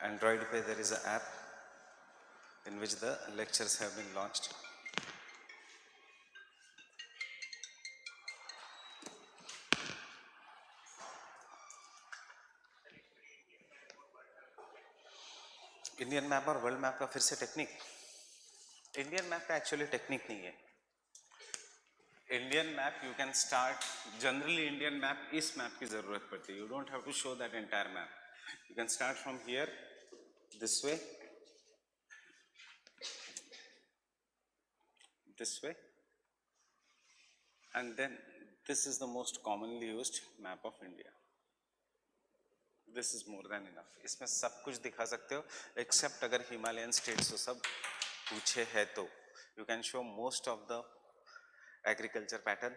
Android पे there is an app in which the lectures have been launched. Indian map और world map का फिर से technique. Indian map का actually technique नहीं है. Indian map you can start, generally Indian map इस map की जरूरत पड़ती है. You don't have to show that entire map. You can start from here this way, and then this is the most commonly used map of India. This is more than enough. इसमें सब कुछ दिखा सकते हो except अगर Himalayan states वो सब पूछे है तो you can show most of the agriculture pattern,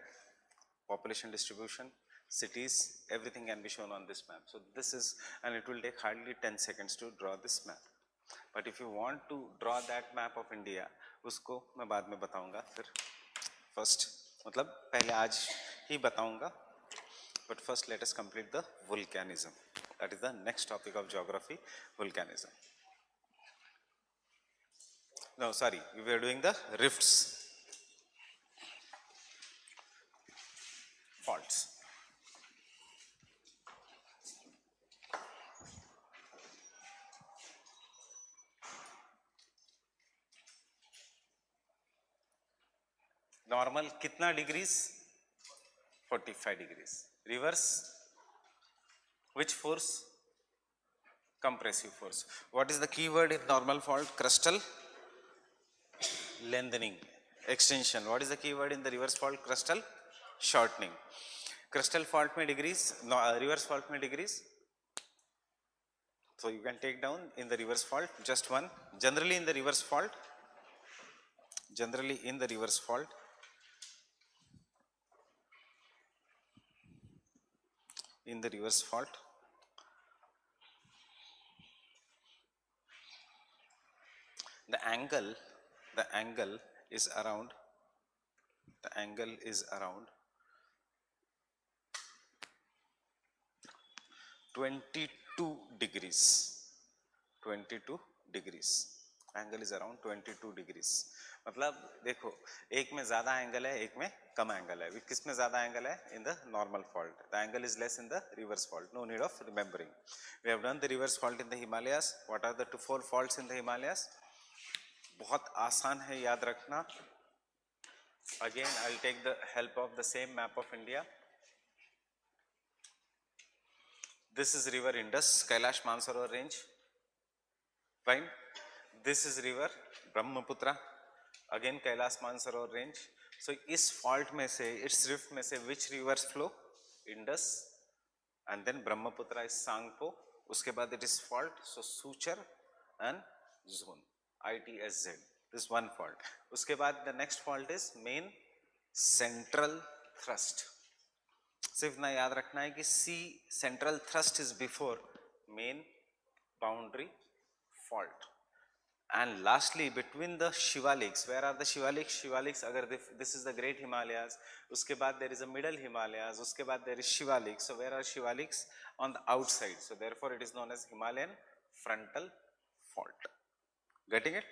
population distribution, cities, everything can be shown on this map. So this is, and it will take hardly 10 seconds to draw this map. But if you want to draw that map of India, उसको मैं बाद में बताऊंगा. फिर first मतलब पहले आज ही बताऊंगा. But first let us complete the volcanism. That is the next topic of geography, volcanism. No, sorry, we were doing the rifts, faults. Normal कितना degrees? 45 degrees. Reverse, which force? Compressive force. What is the key word in normal fault? Crustal lengthening, extension. What is the key word in the reverse fault? Crustal shortening. Crustal fault में degrees, no, reverse fault में degrees. So you can take down in the reverse fault just one. Generally in the reverse fault, the angle is around 22 degrees. 22 degrees. Angle is around 22 degrees. मतलब देखो, एक में ज़्यादा angle है, एक में कम angle है. किस में ज़्यादा एंगल है? In the normal fault. The angle is less in the reverse fault. No need of remembering. We have done the reverse fault in the Himalayas. What are the 4 faults in the Himalayas? बहुत आसान है याद रखना. Again, I'll take the help of the same map of India. This is river Indus, Kailash Mansarovar range. Fine. This is river Brahmaputra, again Kailash Mansarovar range. So इस fault में से, इस rift में से which rivers flow? Indus, and then Brahmaputra is Sangpo. उसके बाद it is fault, so Suchar and Zone, ITSZ. This one fault. उसके बाद the next fault is main central thrust. सिर्फ ना याद रखना है कि C central thrust is before main boundary fault. And lastly, between the Shivaliks, where are the Shivaliks? Shivaliks, agar this is the Great Himalayas, uske baad there is a Middle Himalayas, uske baad there is Shivaliks. So where are Shivaliks? On the outside. So therefore it is known as Himalayan frontal fault. Getting it?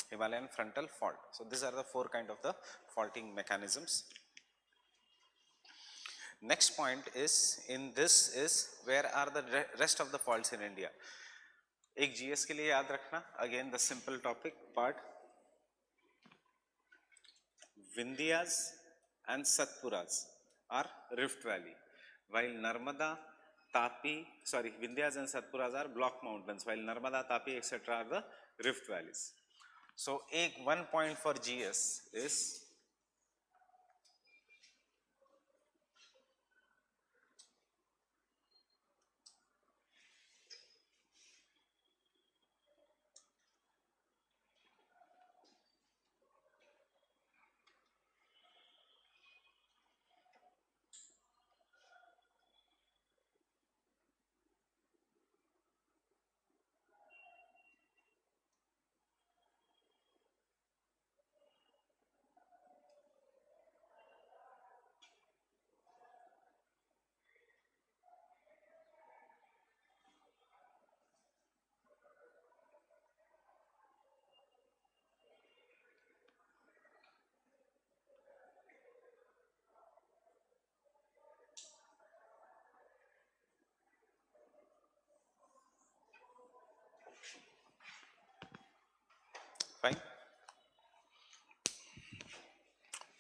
Himalayan frontal fault. So these are the 4 kind of the faulting mechanisms. Next point is, in this is, where are the rest of the faults in India? एक GS के लिए याद रखना, again the simple topic part. Vindhyas and Satpuras are rift valley, while Narmada, Tapi, sorry, Vindhyas and Satpuras are block mountains, while Narmada, Tapi, etc. are the rift valleys. So, one point for GS is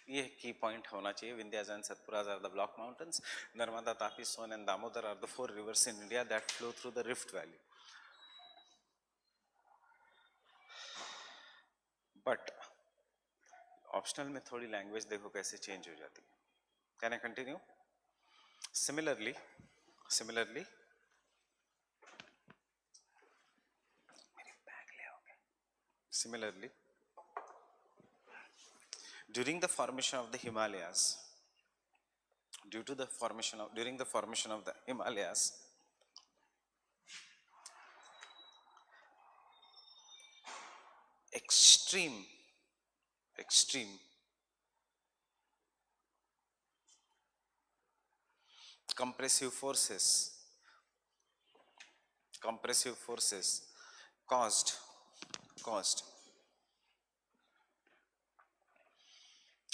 ये की point होना चाहिए. Vindhyas and Satpuras are the block mountains. Narmada, Tapi, Son and Damodar are the 4 rivers in India that flow through the Rift Valley. But optional में थोड़ी language देखो कैसे change हो जाती है. Can I continue? Similarly during the formation of the Himalayas, during the formation of the Himalayas, extreme compressive forces caused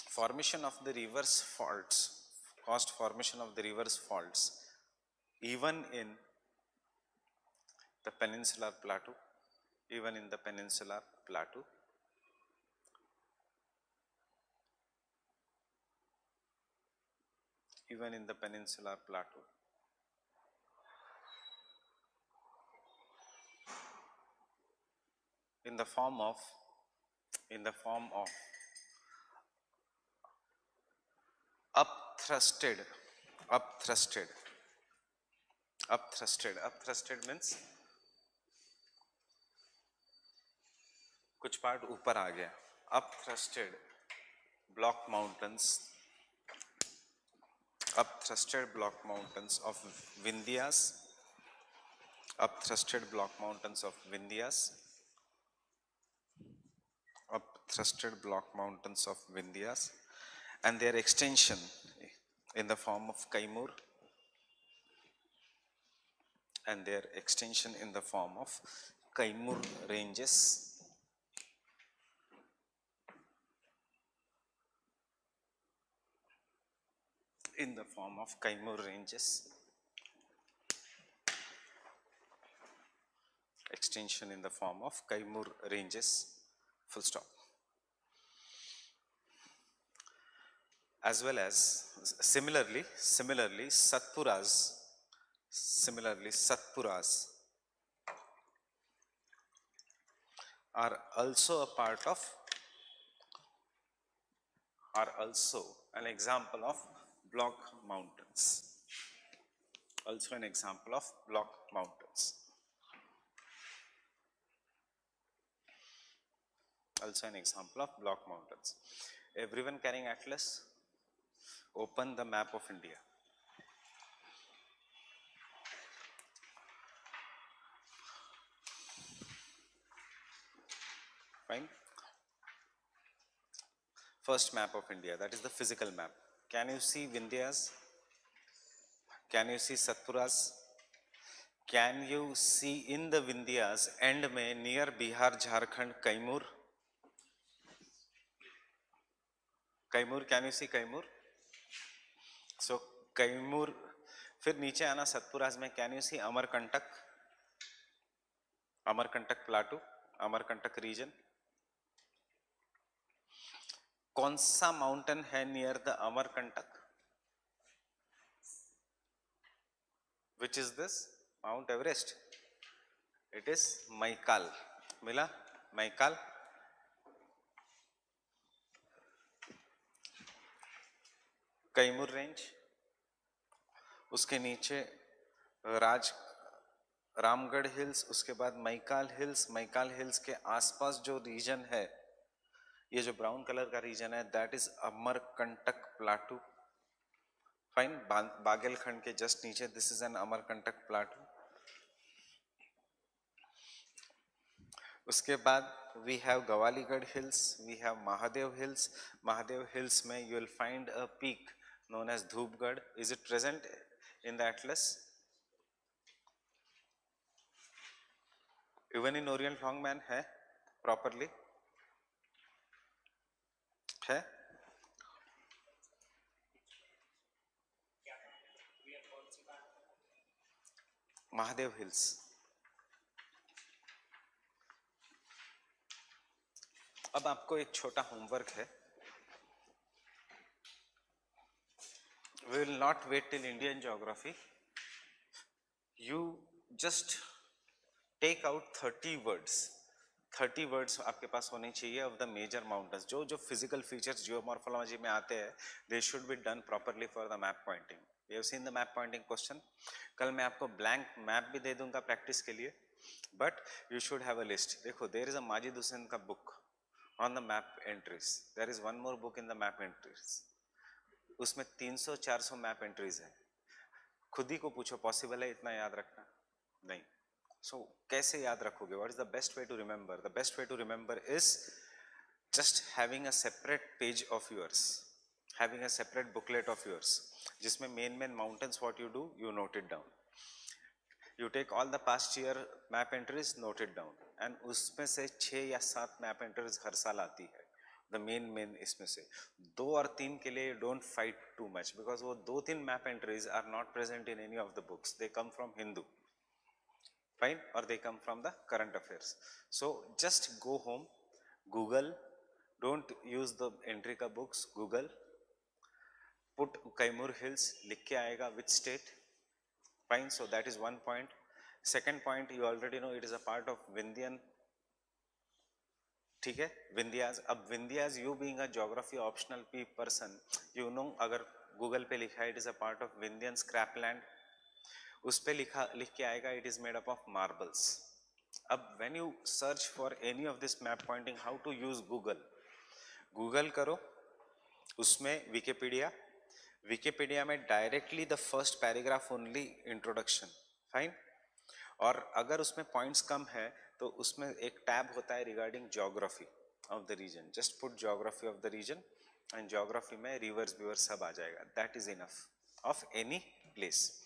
formation of the reverse faults, even in the peninsular plateau, in the form of upthrusted means कुछ part ऊपर आ गया. upthrusted block mountains of Vindhyas, and their extension in the form of Kaimur, ranges, full stop. As well as similarly Satpuras are also an example of block mountains. Everyone carrying atlas? Open the map of India. Fine. First map of India, that is the physical map. Can you see Vindhyas? Can you see Satpuras? Can you see in the Vindhyas end में near Bihar, Jharkhand, Kaimur? Can you see Kaimur? So Kaimur, फिर नीचे आना सतपुराज में. Can you see Amarkantak plateau, Amarkantak region? कौन सा mountain है near the Amarkantak? Which is this? Mount Everest. It is Maikal. मिला? Maikal. Kaimur range, उसके नीचे रामगढ़ हिल्स, उसके बाद मैकाल हिल्स के आसपास जो रीजन है, ये जो ब्राउन कलर का रीजन है, that is Amarkantak plateau. Fine. Baghelkhand के जस्ट नीचे this is an Amarkantak plateau. उसके बाद we have Gawilgarh hills, we have Mahadeo hills में you will find a peak known as Dhupgarh. Is it present in the atlas? Even in Orient Longman है properly? है? Mahadev hills. अब आपको एक छोटा होमवर्क है. We will not wait till Indian geography. You just take out 30 words. 30 words आपके पास होने चाहिए ऑफ द मेजर माउंटेन्स, जो जो फिजिकल फीचर्स जियोमॉर्फोलॉजी में आते हैं, they should be done properly for the map pointing. We have seen the map pointing question. कल मैं आपको ब्लैंक मैप भी दे दूंगा प्रैक्टिस के लिए, but you should have a list. देखो, there is a Majid Husain का book on the map entries. There is one more book in the map entries. उसमें 300-400 मैप एंट्रीज है. खुद ही को पूछो, पॉसिबल है इतना याद रखना? नहीं. So, कैसे याद रखोगे? What is the best way to remember? The best way to remember is just having a separate page of yours, having a separate booklet of yours, जिसमें main mountains, what you do, you note it down. You take all the past year map entries, note it down, and उसमें से 6 या 7 map entries हर साल आती है. The main इसमें से 2 और 3 के लिए don't fight too much, because वो 2-3 map entries are not present in any of the books. They come from Hindu. Fine, or they come from the current affairs. So just go home, Google, don't use the entry ka books, Google, put Kaimur Hills, लिख के आएगा which state. Fine, so that is one point. Second point, you already know it is a part of Vindhyan. ठीक है, Vindhyas. अब Vindhyas, you being a geography optional person, you know अगर Google पे लिखा है it is a part of Vindhyan scrapland, उस पे लिख के आएगा it is made up of marbles. अब when you search for any of this map pointing, how to use Google. Google करो, उसमें विकिपीडिया में directly the first paragraph only introduction. Fine. और अगर उसमें पॉइंट्स कम है तो उसमें एक टैब होता है regarding geography of the region. Just put geography of the region, and geography में रिवर्स व्यूअर्स सब आ जाएगा. That is enough of any place.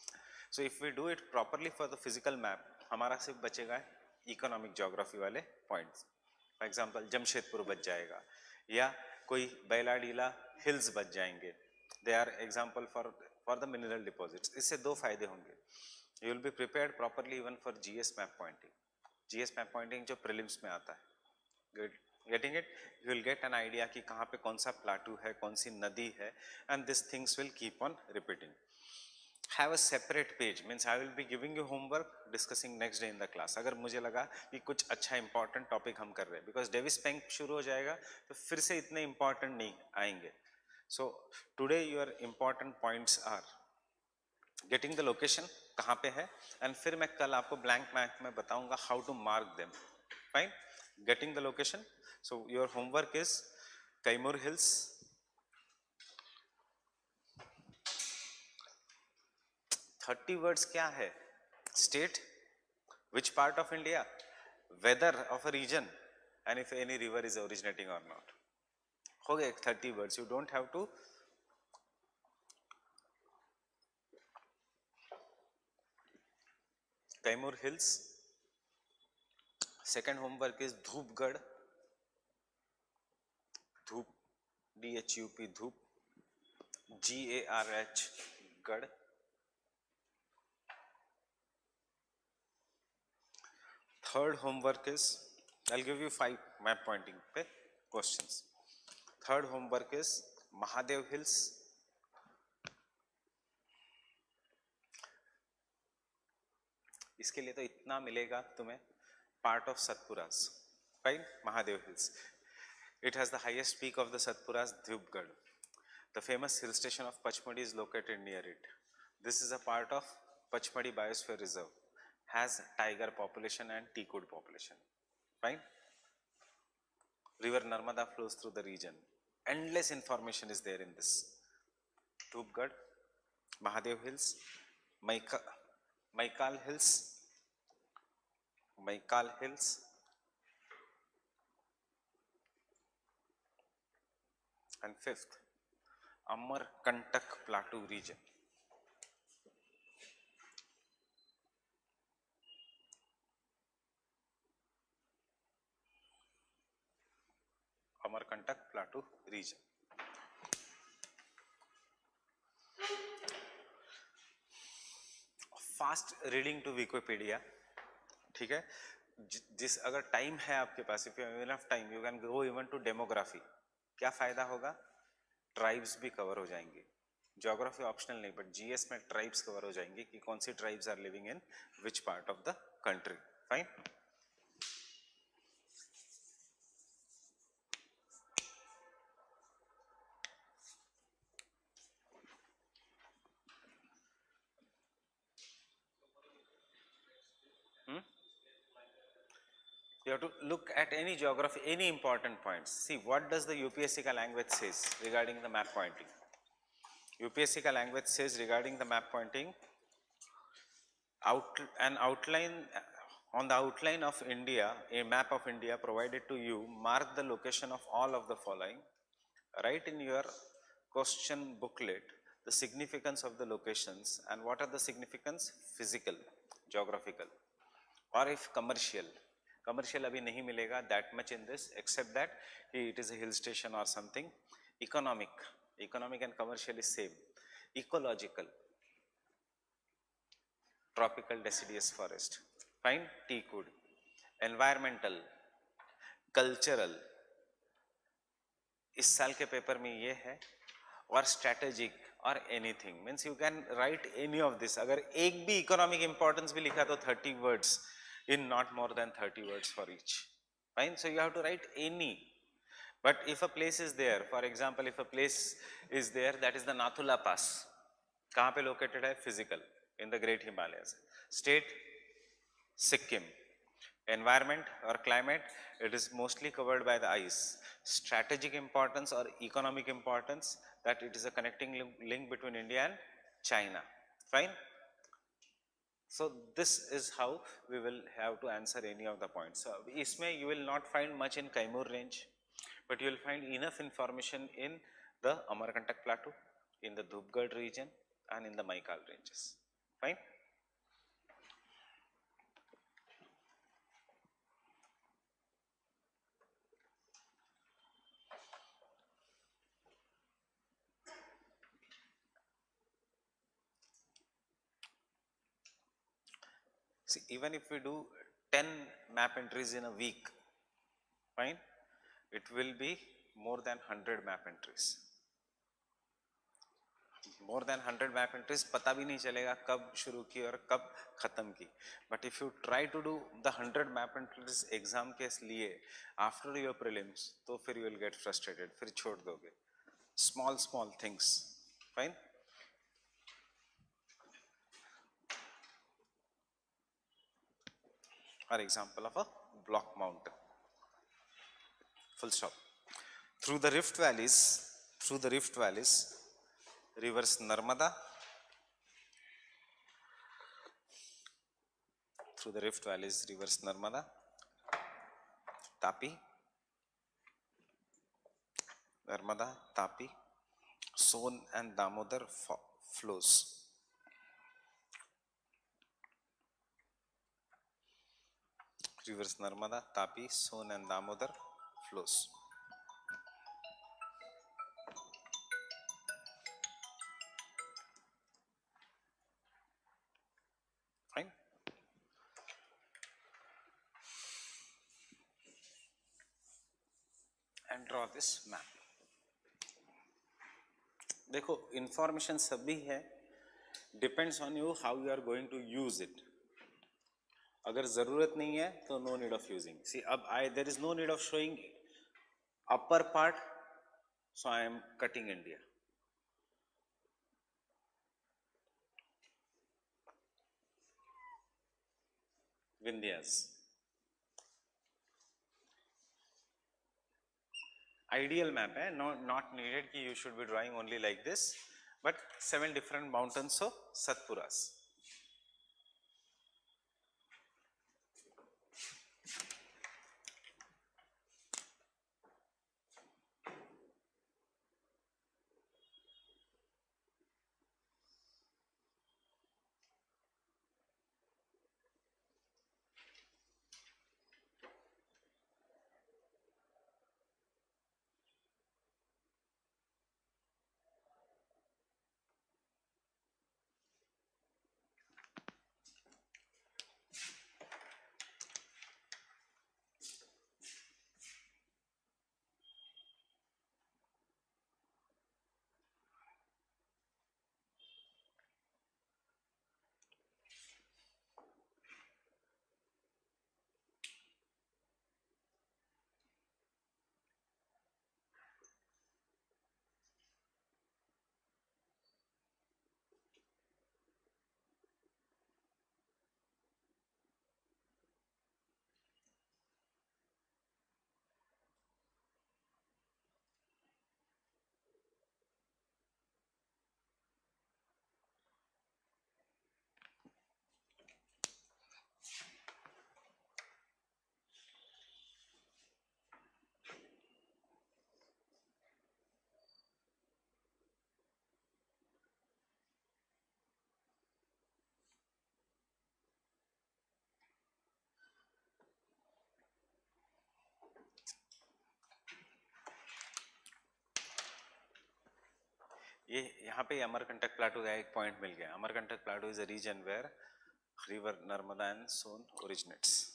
So if we do it properly for the physical map, हमारा सिर्फ बचेगा economic geography वाले points. For example Jamshedpur बच जाएगा, या कोई बैलाडीला हिल्स बच जाएंगे. They are example for the mineral deposits. इससे 2 फायदे होंगे. You will be prepared properly even for GS map pointing. GS map pointing जो प्रीलिम्स में आता है. Good, getting it. You will get an idea कि कहाँ पे कौन सा प्लाटू है, कौन सी नदी है, and this things will keep on repeating. Have a separate page, means I will be giving you homework, discussing next day in the class. अगर मुझे लगा कि कुछ अच्छा important topic हम कर रहे हैं, because Davis Bank शुरू हो जाएगा तो फिर से इतने important नहीं आएंगे. So today your important points are getting the location, कहाँ पे है, and फिर मैं कल आपको blank map में बताऊंगा how to mark them. Fine, getting the location. So your homework is Kaimur Hills. 30 words क्या है? State, which part of India, weather of a region, and if any river is originating और not. हो गए 30 words. You don't have to Kaimur hills. Second homework is Dhupgarh, Dhup, DHUP, धूप, GARH, गढ़. Third homework is, I'll give you 5 map pointing पे questions. Third homework is Mahadev Hills. इसके लिए तो इतना मिलेगा तुम्हें. Part of Satpuras, right? Mahadev Hills. It has the highest peak of the Satpuras, Dhupgarh. The famous hill station of Pachmadi is located near it. This is a part of Pachmadi Biosphere Reserve. Has tiger population and teakwood population. Fine. River Narmada flows through the region. Endless information is there in this. Dhupgarh, Mahadev Hills, Maikal Hills, and fifth, Amarkantak Plateau region. Amarkantak Plateau region. Fast reading to Wikipedia. ठीक है, जिस अगर time है आपके पास, if you have enough time, you can go even to demography. क्या फायदा होगा? ट्राइब्स भी कवर हो जाएंगे. ज्योग्राफी ऑप्शनल नहीं, बट जीएस में ट्राइब्स कवर हो जाएंगे कि कौन सी tribes are living in which part of the country. Fine. You have to look at any geography, any important points. See, what does the UPSC ka language says regarding the map pointing? UPSC ka language says regarding the map pointing, an outline on the outline of India, a map of India provided to you, mark the location of all of the following. Write in your question booklet the significance of the locations, and what are the significance? Physical, geographical, or if commercial. Commercial abhi nahi milega that much in this, except that it is a hill station or something. Economic, economic and commercial is same. Ecological, tropical deciduous forest. Fine, teak wood. Environmental, cultural, इस साल के paper में ये है. और strategic और anything, means you can write any of this. अगर एक भी इकोनॉमिक इंपॉर्टेंस भी लिखा तो 30 words, in not more than 30 words for each. Fine. So you have to write any. But if a place is there, for example, if a place is there that is the Nathula Pass, kahan pe located hai? Physical, in the Great Himalayas. State, Sikkim. Environment or climate, it is mostly covered by the ice. Strategic importance or economic importance, that it is a connecting link between India and China. Fine. So this is how we will have to answer any of the points. So isme you will not find much in Kaimur range, but you will find enough information in the Amarkantak plateau, in the Dhupgarh region, and in the Maikal ranges. Fine. See, even if we do 10 map entries in a week, fine, it will be more than 100 map entries. More than 100 map entries, पता भी नहीं चलेगा कब शुरू की और कब खत्म की. But if you try to do the 100 map entries exam के लिए after your prelims, तो फिर you will get frustrated, फिर छोड़ दोगे. Small things, fine. Or example of a block mountain. Full stop. Through the rift valleys, rivers Narmada, through the rift valleys, rivers Narmada, Tapi, Narmada, Tapi, Son and Damodar flows. Rivers Narmada, Tapi, Son and Damodar flows. Fine. And draw this map. देखो information सभी है, depends on you how you are going to use it. अगर जरूरत नहीं है तो no need of using. See, अब there is no need of showing upper part, so I am cutting India. Vindhyas. Ideal map है, not needed कि you should be drawing only like this, but 7 different mountains of Satpuras. ये यहाँ पे Amarkantak plateau का एक point मिल गया. Amarkantak plateau is a region where river Narmada and Son originates.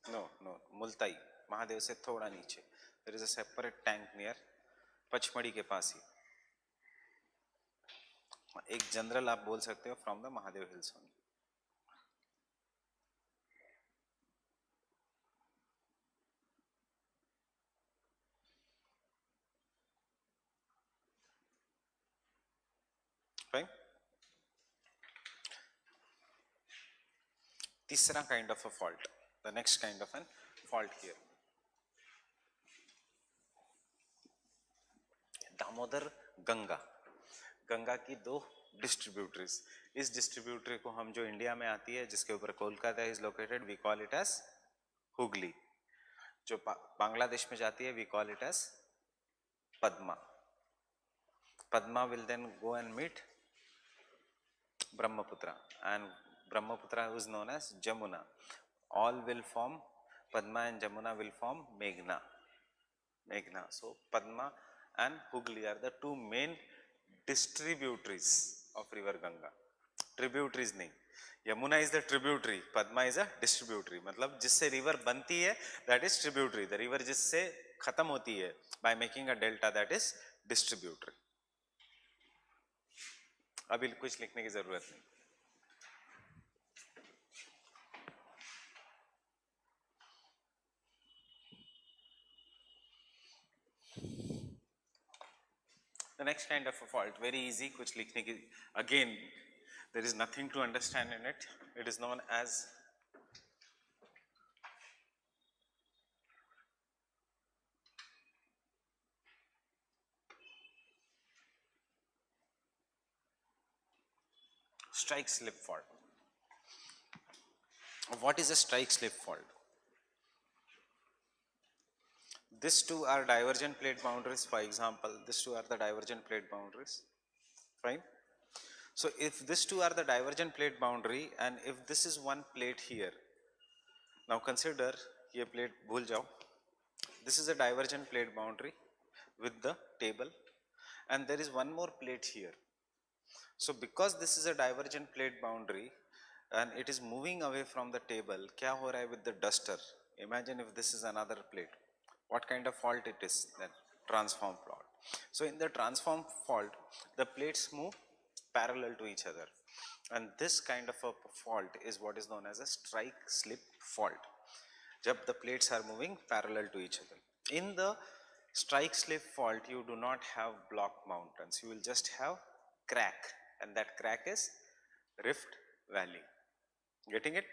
No no, Multai Mahadeo से थोड़ा नीचे. There is a separate tank near Pachmarhi के पास ही. एक जनरल आप बोल सकते हो from the Mahadeo hills only. Fine. तीसरा kind of a fault, the next kind of an fault here, Damodar Ganga. Ganga की दो डिस्ट्रीब्यूटरीज. इस डिस्ट्रीब्यूटरी को हम जो इंडिया में आती है जिसके ऊपर Kolkata is located, we call it as Hooghly. जो बांग्लादेश में जाती है we call it as Padma. Padma will then go and meet Brahmaputra, and Brahmaputra is known as Jamuna. All will form, Padma and Jamuna will form Meghna. Meghna. So Padma and Hooghly are the two main distributaries of river Ganga. Tributaries नहीं, Yamuna is the tributary, Padma is a distributary. मतलब जिससे river बनती है that is tributary. The river जिससे खत्म होती है by making a delta that is distributary. अभी कुछ लिखने की जरूरत नहीं. The next kind of a fault, very easy, कुछ लिखने की, again there is nothing to understand in it. It is known as strike slip fault. What is a strike slip fault? These two are divergent plate boundaries. For example, these two are the divergent plate boundaries. Fine. So if these two are the divergent plate boundary and if this is one plate here, now consider ये plate भूल जाओ. This is a divergent plate boundary with the table and there is one more plate here. So because this is a divergent plate boundary and it is moving away from the table, क्या हो रहा है with the duster? Imagine if this is another plate. What kind of fault it is then? Transform fault. So in the transform fault, the plates move parallel to each other. And this kind of a fault is what is known as a strike slip fault. जब the plates are moving parallel to each other. In the strike slip fault, you do not have block mountains. You will just have crack. And that crack is Rift Valley. Getting it?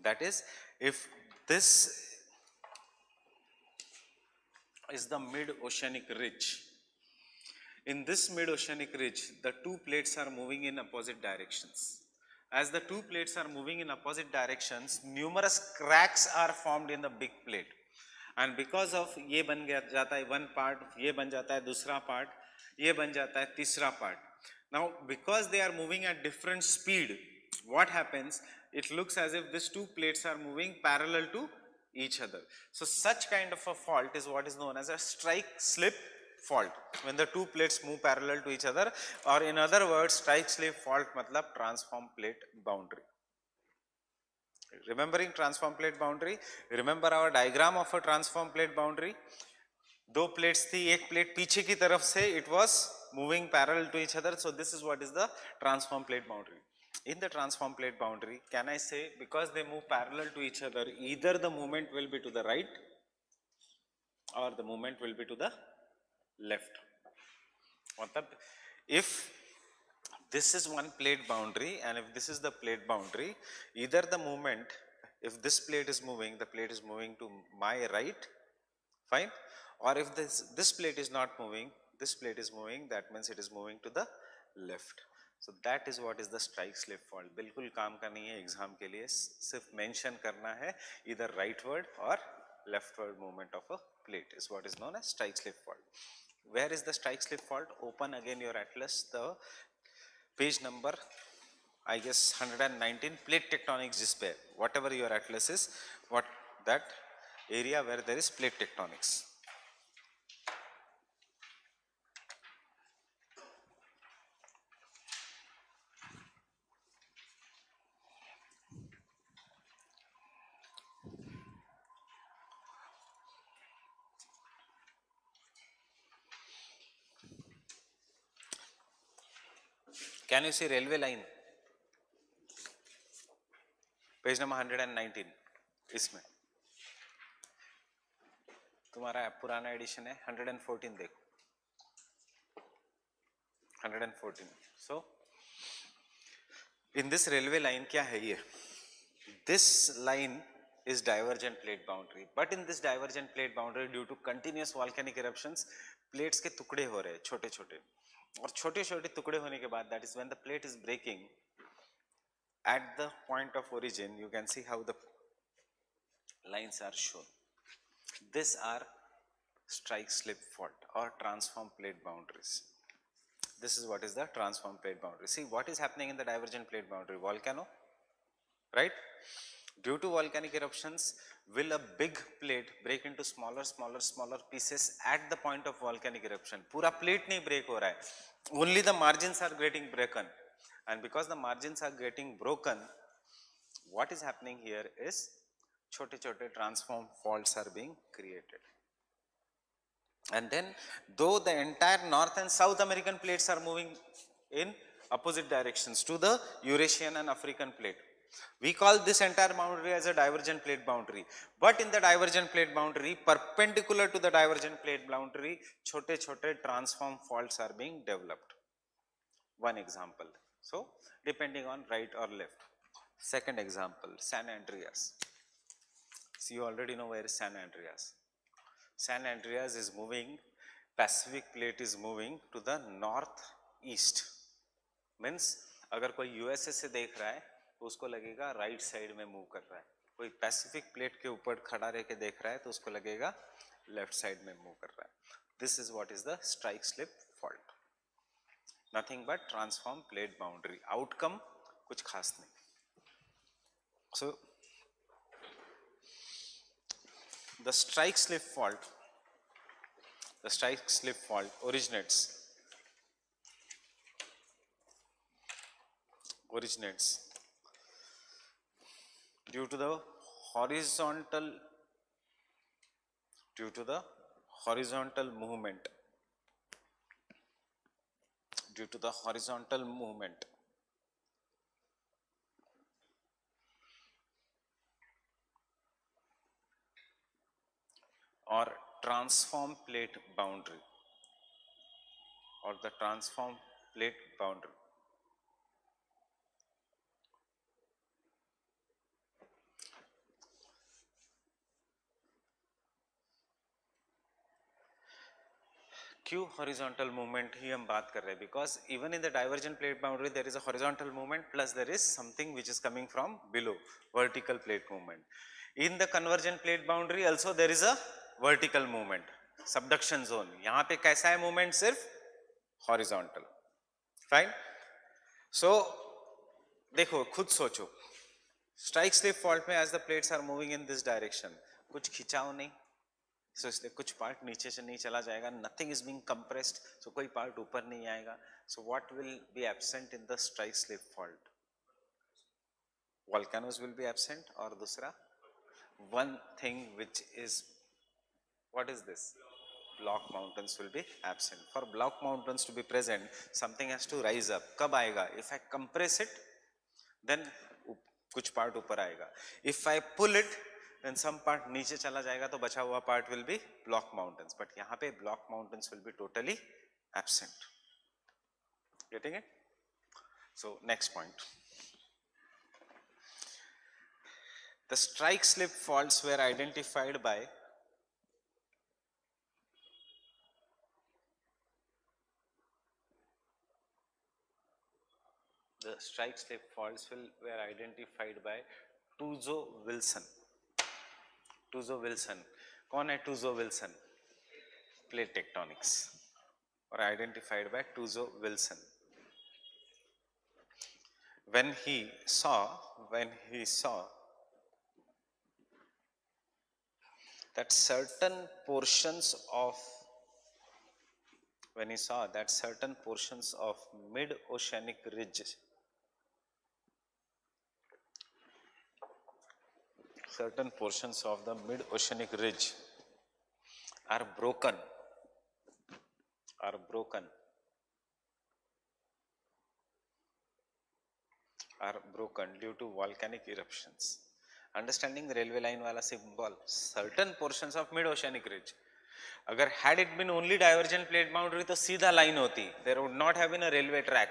That is, if this is the mid-oceanic ridge, in this mid-oceanic ridge, the two plates are moving in opposite directions. As the two plates are moving in opposite directions, numerous cracks are formed in the big plate. And because of ये बन जाता है one part, ये बन जाता है दूसरा part, ये बन जाता है तीसरा part. Now, because they are moving at different speed, what happens? It looks as if these two plates are moving parallel to each other. So, such kind of a fault is what is known as a strike slip fault. When the two plates move parallel to each other, or in other words, strike slip fault matlab transform plate boundary. Remembering transform plate boundary, remember our diagram of a transform plate boundary. दो plates थी, एक plate पीछे की तरफ से it was moving parallel to each other. So this is what is the transform plate boundary. In the transform plate boundary, can I say because they move parallel to each other, either the movement will be to the right or the movement will be to the left. If this is one plate boundary and if this is the plate boundary, either the movement, if this plate is moving, the plate is moving to my right, fine, or if this plate is not moving, this plate is moving, that means it is moving to the left. So that is what is the strike slip fault. बिल्कुल काम का नहीं है exam के लिए, सिर्फ mention करना है either rightward or leftward movement of a plate is what is known as strike slip fault. Where is the strike slip fault? Open again your atlas, the page number I guess 119, plate tectonics जिसपे whatever your atlas is, what that area where there is plate tectonics. Can you see railway line? Page number 119, इसमें तुम्हारा पुराना addition है 114, देखो 114. So in this railway line क्या है ये? This line is divergent plate boundary, but in this divergent plate boundary due to continuous volcanic eruptions, plates के टुकड़े हो रहे हैं छोटे छोटे, और छोटे छोटे टुकड़े होने के बाद, that is when the plate is breaking, at the point of origin you can see how the lines are shown. These are strike slip fault or transform plate boundaries. This is what is the transform plate boundary. See what is happening in the divergent plate boundary? Volcano, right? Due to volcanic eruptions, will a big plate break into smaller pieces at the point of volcanic eruption? पूरा plate नहीं break हो रहा है, only the margins are getting broken, and because the margins are getting broken, what is happening here is छोटे छोटे transform faults are being created. And then though the entire North and South American plates are moving in opposite directions to the Eurasian and African plate, we call this entire boundary as a divergent plate boundary. But in the divergent plate boundary, perpendicular to the divergent plate boundary, छोटे छोटे transform faults are being developed. One example. So depending on right or left. Second example, San Andreas. So you already know where is San Andreas. San Andreas is moving, Pacific plate is moving to the northeast. Means अगर कोई USA से देख रहा है तो उसको लगेगा right side में मूव कर रहा है, कोई पैसिफिक प्लेट के ऊपर खड़ा रह के देख रहा है तो उसको लगेगा लेफ्ट साइड में मूव कर रहा है. This is what is the strike slip fault. Nothing but transform plate boundary. Outcome कुछ खास नहीं. So the strike slip fault originates due to the horizontal movement or transform plate boundary or the transform plate boundary. क्यों horizontal movement ही हम बात कर रहे हैं? Because even in the divergent plate boundary there is a horizontal movement plus there is something which is coming from below, vertical plate movement. In the convergent plate boundary also there is a vertical movement, subduction zone. यहाँ पे कैसा है movement? सिर्फ horizontal. Fine. सो देखो, खुद सोचो, strike slip fault में as the plates are moving in this direction, कुछ खिंचाव नहीं, सो इसलिए कुछ पार्ट नीचे से नहीं चला जाएगा. नथिंग इज बीइंग कंप्रेस्ड, सो कोई पार्ट ऊपर नहीं आएगा. So what will be absent in the strike slip fault? Volcanoes will be absent. और दूसरा one thing which is, what is this? block mountains will be absent. For block mountains to be present, something has to rise up. कब आएगा? If I compress it, then कुछ part ऊपर आएगा. If I pull it, then some part नीचे चला जाएगा, तो बचा हुआ part will be block mountains. But यहाँ पे block mountains will be totally absent. Getting it? So next point. The strike slip faults were identified by were identified by Tuzo Wilson. Tuzo Wilson. कौन है Tuzo Wilson? Plate tectonics. Or identified by Tuzo Wilson. When he saw that certain portions of mid-oceanic ridge are broken due to volcanic eruptions. Understanding the railway line वाला symbol, certain portions of mid-oceanic ridge. अगर had it been only divergent plate boundary तो सीधा line होती, there would not have been a railway track.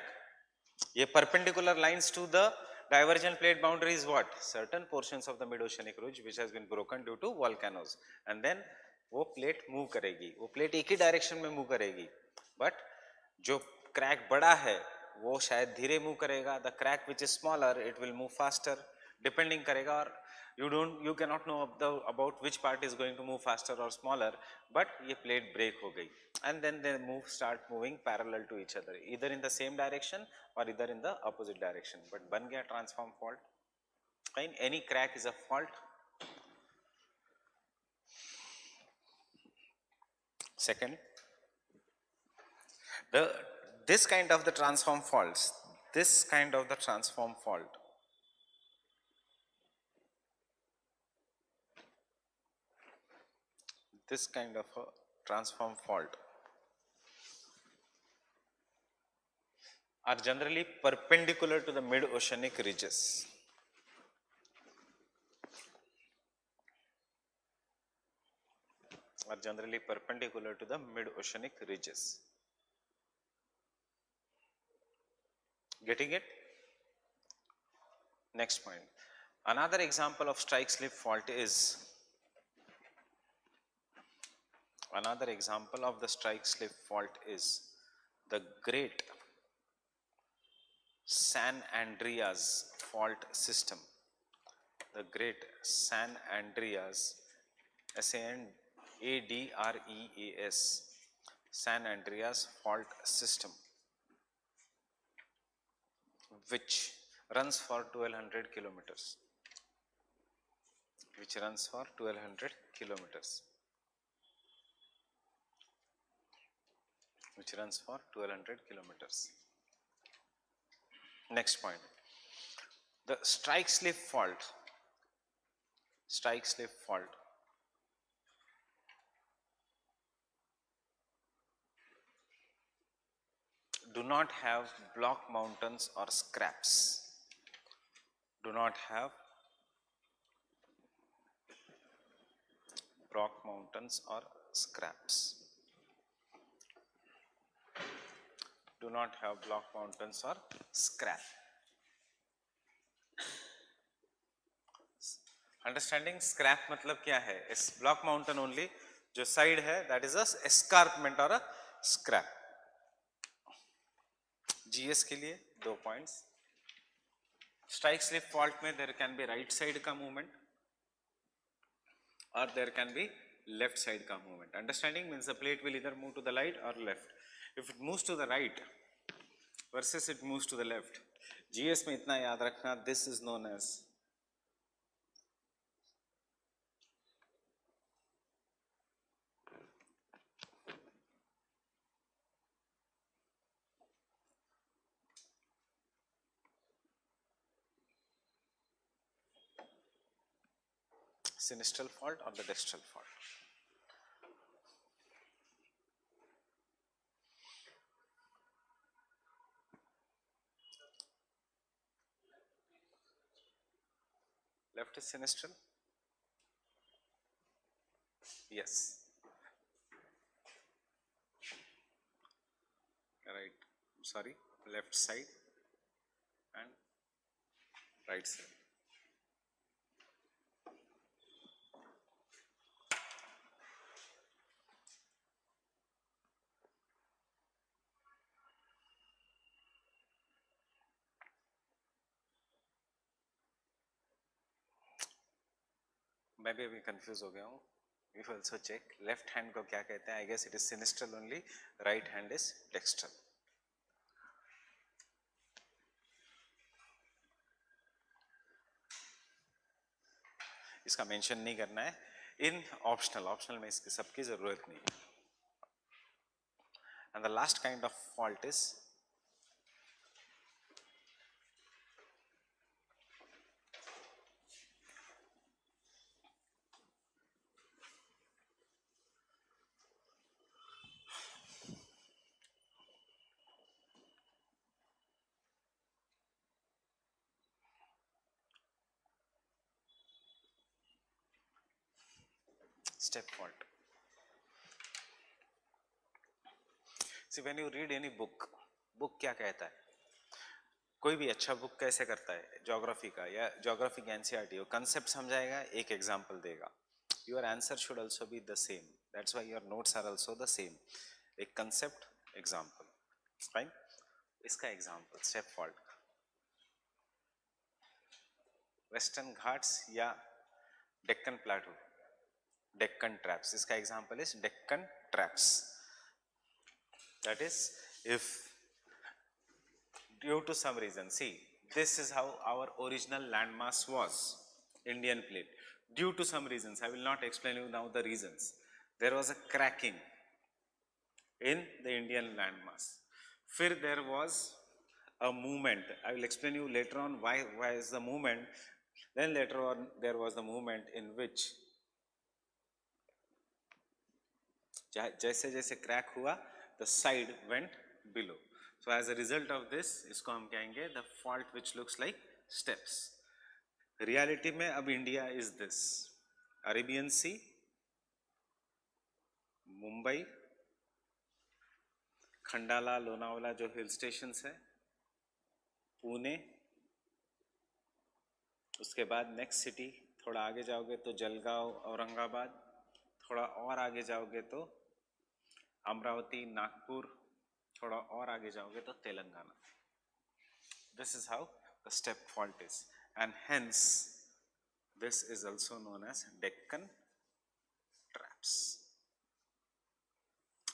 ये perpendicular lines to the divergent plate boundary is what? Certain portions of the mid-oceanic ridge which has been broken due to volcanoes, and then वो plate move करेगी, वो plate एक ही direction में move करेगी, but जो crack बड़ा है वो शायद धीरे move करेगा, the crack which is smaller it will move faster, depending करेगा, और you cannot know about which part is going to move faster or smaller, but ये plate break हो गई, and then they start moving parallel to each other, either in the same direction or either in the opposite direction, but बन गया transform fault. Fine, any crack is a fault. Second, this kind of the transform fault, are generally perpendicular to the mid-oceanic ridges. Getting it? Next point. Another example of strike slip fault is the Great San Andreas fault system. The Great San Andreas, SANADREAS, San Andreas fault system, which runs for 1200 kilometers. Next point. The strike slip fault do not have block mountains or scraps. Do not have block mountains or scraps. Do not have block mountains or scrap. Understanding scrap मतलब क्या है? इस block mountain only जो side है, that is a escarpment or a scrap. GS के लिए 2 points. Strike slip fault में there can be right side का movement or there can be left side का movement. Understanding means the plate will either move to the right or left. If it moves to the right versus it moves to the left, GS में इतना याद रखना, this is known as sinistral fault or the distral fault. Left is sinistral. Yes. Right. Sorry. Left side and right side. मैं भी अभी confuse हो गया हूँ. You also check left hand को क्या कहते हैं? I guess it is sinistral only. Right hand is dextral. इसका मेंशन नहीं करना है. इन ऑप्शनल में इसकी सबकी जरूरत नहीं है. And the last kind of fault is step fault. See, when you read any book क्या कहता है? कोई भी अच्छा बुक कैसे करता है? ज्योग्राफी का या ज्योग्राफी की एनसीईआरटी हो, कंसेप्ट समझाएगा, एक एग्जांपल देगा. Your answer should also be the same. That's why your notes are also the same. एक कंसेप्ट, एग्जांपल. फाइन. इसका example step fault, western Ghats या डेक्कन प्लेटू, डेक्कन ट्रैप्स. इसका example is Deccan traps. That is, if due to some reason, see, this is how our original landmass was, Indian plate. Due to some reasons, I will not explain you now the reasons. There was a cracking in the Indian landmass. फिर there was a movement. I will explain you later on why is the movement. Then later on there was the movement in which जैसे जैसे crack हुआ, the side went below. So as a result of this, इसको हम कहेंगे the fault which looks like steps. Reality में अब India is this: Arabian Sea, Mumbai, Khandala, Lonavala जो hill stations है, पुणे, उसके बाद नेक्स्ट सिटी, थोड़ा आगे जाओगे तो जलगांव, औरंगाबाद, थोड़ा और आगे जाओगे तो अमरावती, नागपुर, थोड़ा और आगे जाओगे तो Telangana. This is how the step fault is, and hence this is also known as Deccan traps.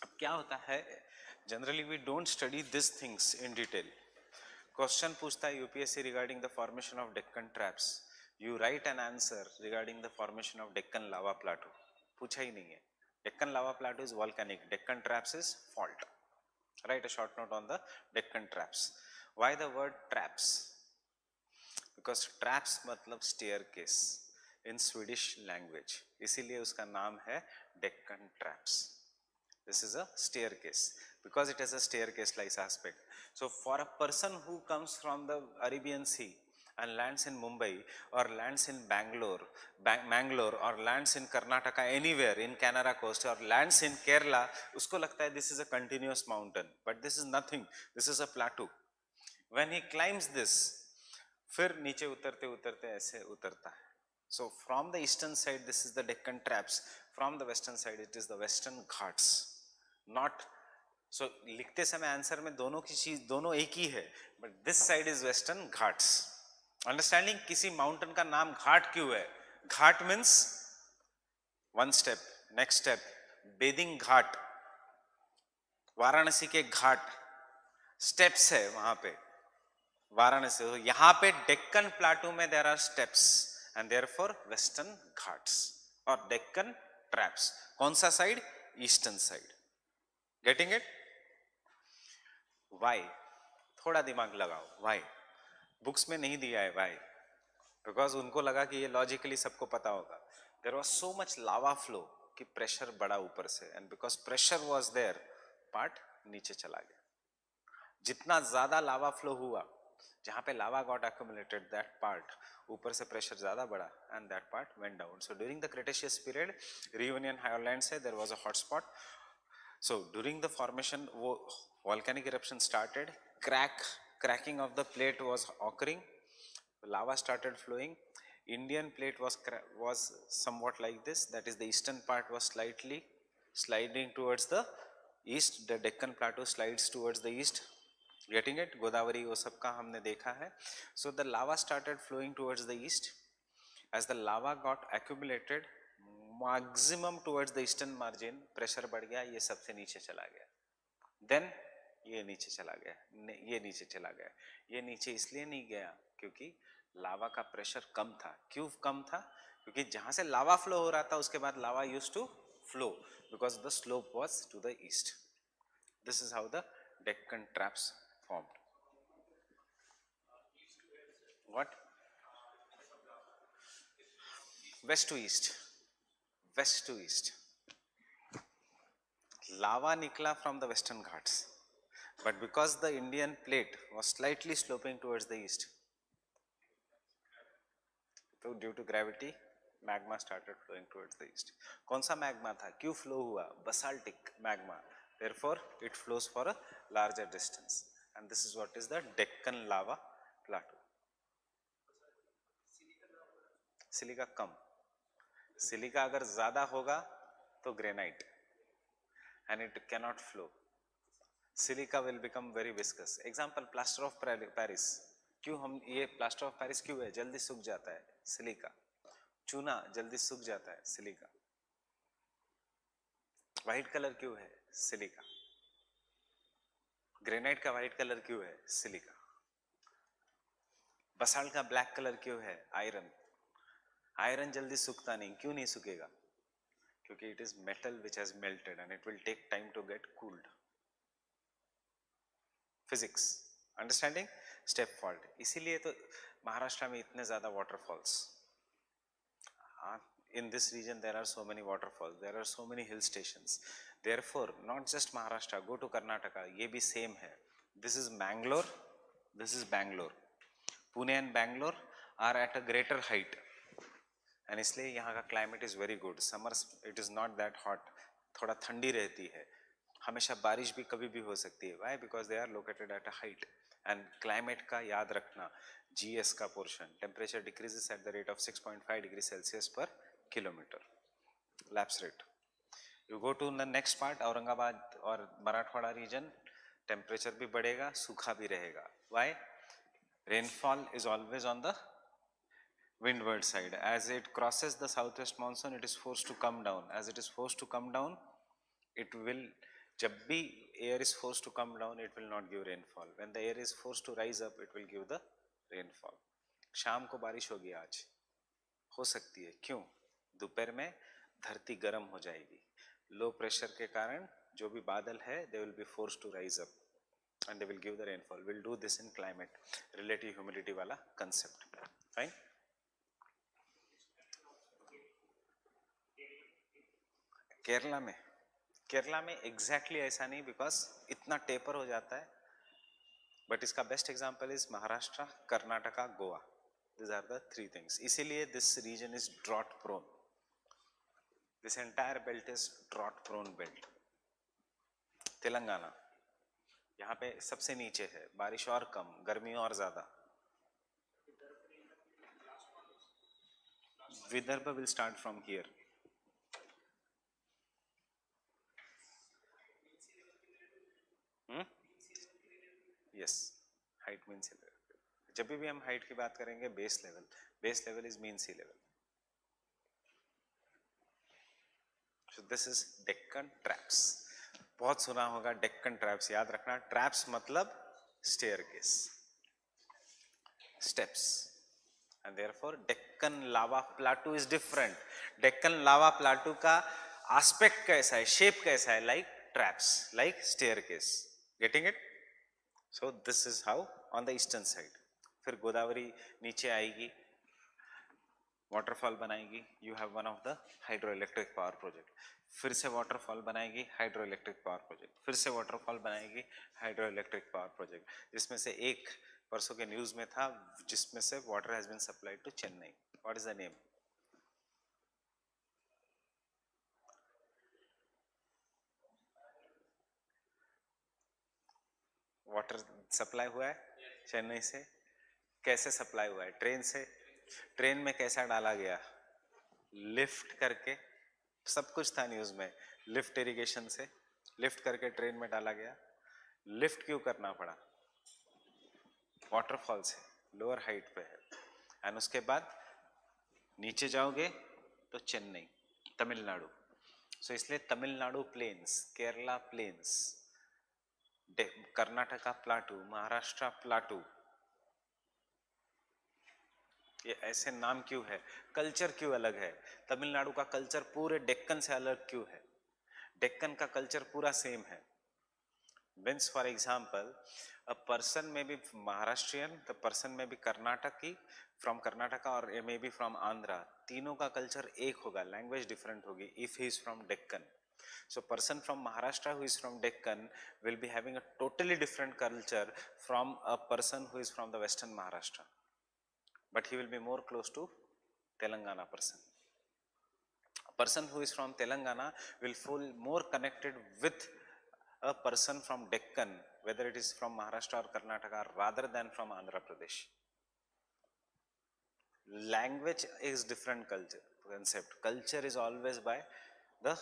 अब क्या होता है? Generally we don't study these things in detail. Question पूछता है UPSC regarding the formation of Deccan traps. You write an answer regarding the formation of Deccan lava plateau. पूछा ही नहीं है. Deccan lava plateau is volcanic. Deccan traps is fault. Write a short note on the Deccan traps. Why the word traps? Because traps मतलब staircase in Swedish language. इसीलिए उसका नाम है Deccan traps. This is a staircase because it has a staircase-like aspect. So for a person who comes from the Arabian Sea and lands in Mumbai or lands in Bangalore or lands in Karnataka, anywhere in Canara coast or lands in Kerala, उसको लगता है this is a continuous mountain, but this is nothing. This is a plateau. When he climbs this, फिर नीचे उतरते उतरते ऐसे उतरता है. So from the eastern side, this is the Deccan traps. From the western side, it is the Western Ghats. Not so लिखते समय answer में दोनों की चीज दोनों एक ही है, but this side is Western Ghats. Understanding किसी माउंटेन का नाम घाट क्यों है? Ghat means one step, next step, bathing ghat, Varanasi के घाट, स्टेप्स है वहां पे वाराणसी. तो यहाँ पे डेक्कन प्लाटू में there are steps and therefore western Ghats और डेक्कन ट्रैप्स. कौन सा साइड? Eastern side. Getting it? Why? थोड़ा दिमाग लगाओ. वाई? बुक्स में नहीं दिया है वाई, बिकॉज उनको लगा कि ये लॉजिकली सबको पता होगा. There was so much lava flow कि प्रेशर बढ़ा ऊपर से, and because pressure was there, part नीचे चला गया. जितना ज्यादा लावा फ्लो हुआ जहाँ पे lava got accumulated, that part ऊपर से pressure ज़्यादा बढ़ा and that part went down. So during the Cretaceous period, Reunion Highlands से there was a hot spot. So during the formation, volcanic eruption started, cracking of the plate was occurring, lava started flowing. Indian plate was somewhat like this, that is the eastern part was slightly sliding towards the east, the Deccan plateau slides towards the east. Getting it? Godavari वो सब का हमने देखा है. So the lava started flowing towards the east. As the lava got accumulated, maximum towards the eastern margin, pressure बढ़ गया, ये सबसे नीचे चला गया. Then ये नीचे चला गया, ये नीचे चला गया. ये नीचे इसलिए नहीं गया क्योंकि लावा का प्रेशर कम था. क्यों कम था? क्योंकि जहां से लावा फ्लो हो रहा था उसके बाद lava used to flow because the slope was to the east. This is how the Deccan traps formed. What? West to east. West to east. Lava nikla from the Western Ghats, but because the Indian plate was slightly sloping towards the east, so due to gravity, magma started flowing towards the east. कौन सा magma था? क्यों flow हुआ? Basaltic magma. Therefore, it flows for a larger distance, and this is what is the Deccan lava plateau. Silica come. Silica अगर ज़्यादा होगा तो granite, and it cannot flow. Silica will become very viscous. Example, plaster of Paris. क्यों हम ये plaster of Paris क्यों है? जल्दी सूख जाता है सिलिका. चूना जल्दी सूख जाता है सिलिका. व्हाइट कलर क्यों है? सिलिका. ग्रेनाइट का व्हाइट कलर क्यों है? सिलिका. बसाल्ट का ब्लैक कलर क्यों है? आयरन. आयरन जल्दी सूखता नहीं. क्यों नहीं सूखेगा? क्योंकि it is metal which has melted and it will take time to get cooled. Physics, understanding? Step fault. इसीलिए तो महाराष्ट्र में इतने ज़्यादा waterfalls. In this region there are so many waterfalls, there are so many hill stations. Therefore, not just Maharashtra, go to Karnataka, ये भी same है. This is Mangalore, this is Bangalore. Pune and Bangalore are at a greater height. And इसलिए यहाँ का climate is very good. Summers it is not that hot. थोड़ा ठंडी रहती है. हमेशा बारिश भी कभी भी हो सकती है. Why? Because they are located at a height. And climate का याद रखना. GS का portion. Temperature decreases at the rate of 6.5 degrees Celsius per kilometer. Lapse rate. You go to the next part, Aurangabad और Marathwada region. Temperature भी बढ़ेगा, सूखा भी रहेगा. Why? Rainfall is always on the windward side. As it crosses the southwest monsoon, it is forced to come down. As it is forced to come down, it will, जब भी air is forced to come down, it will not give rainfall. When the air is forced to rise up, it will give the rainfall. शाम को बारिश होगी आज, हो सकती है. क्यों? दोपहर में धरती गर्म हो जाएगी. लो प्रेशर के कारण जो भी बादल है, they will be forced to rise up and they will give the rainfall. We'll do this in climate, relative humidity वाला concept. Fine? केरला में एग्जैक्टली ऐसा नहीं, बिकॉज इतना टेपर हो जाता है. बट इसका best example is Maharashtra, Karnataka, Goa. This are the three things. इसीलिए this region is drought prone. This entire belt is drought prone belt. Telangana यहाँ पे सबसे नीचे है, बारिश और कम, गर्मी और ज्यादा. Vidarbha will start from here. Yes, height mean sea level. जब भी हम हाइट की बात करेंगे, base level is mean sea level. So this is Deccan traps. बहुत सुना होगा डेक्कन ट्रैप्स. याद रखना, ट्रैप्स मतलब staircase, steps. And therefore Deccan lava plateau is different. Deccan lava plateau का एस्पेक्ट कैसा है, शेप कैसा है? Like traps, like staircase. Getting it? So this is how on the eastern side. फिर गोदावरी नीचे आएगी, वाटरफॉल बनाएगी. You have one of the hydroelectric power project. फिर से वाटरफॉल बनाएगी, हाइड्रोइलेक्ट्रिक पावर प्रोजेक्ट. फिर से वाटरफॉल बनाएगी, हाइड्रोइलेक्ट्रिक पावर प्रोजेक्ट. जिसमें से एक परसों के न्यूज में था, जिसमें से water has been supplied to Chennai. What is the name? Water supply हुआ है चेन्नई से. कैसे सप्लाई हुआ है? ट्रेन से. ट्रेन में कैसा डाला गया? लिफ्ट करके. सब कुछ था न्यूज में. लिफ्ट इरिगेशन से लिफ्ट करके ट्रेन में डाला गया. लिफ्ट क्यों करना पड़ा? वाटरफॉल से, लोअर हाइट पे है. एंड उसके बाद नीचे जाओगे तो चेन्नई, तमिलनाडु. सो इसलिए Tamil Nadu plains, Kerala plains, Karnataka plateau, Maharashtra plateau, ये ऐसे नाम क्यों है? कल्चर क्यों अलग है? तमिलनाडु का कल्चर पूरे डेक्कन से अलग क्यों है? डेक्कन का कल्चर पूरा सेम है. Means for example, a person may be Maharashtrian, the person may be Karnataki, from Karnataka or may be from Andhra. तीनों का कल्चर एक होगा, लैंग्वेज डिफरेंट होगी. If he is from Deccan, so person from Maharashtra who is from Deccan will be having a totally different culture from a person who is from the Western Maharashtra, but he will be more close to Telangana person. A person who is from Telangana will feel more connected with a person from Deccan, whether it is from Maharashtra or Karnataka, rather than from Andhra Pradesh. Language is different culture concept. Culture is always by the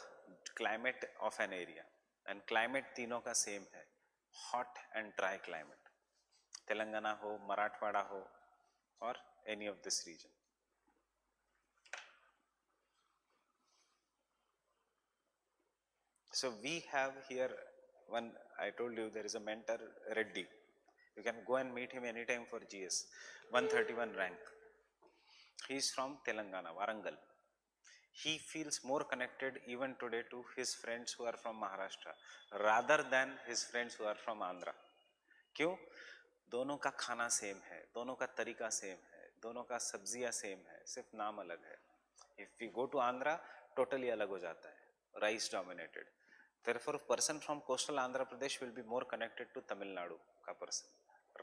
climate of an area, and climate तीनों का same है, hot and dry climate. Telangana हो, मराठवाड़ा हो, or any of this region. So we have here one, I told you there is a mentor, Reddy. You can go and meet him anytime for GS. 131 rank. He is from Telangana, Warangal. He feels more connected even today to his friends who are from Maharashtra rather than his friends who are from Andhra. क्यों? दोनों का खाना same है, दोनों का तरीका same है, दोनों का सब्जियां सेम है, सिर्फ नाम अलग है. If we go to Andhra, totally अलग हो जाता है, rice dominated. Therefore, a person from coastal Andhra Pradesh will be more connected to Tamil Nadu ka person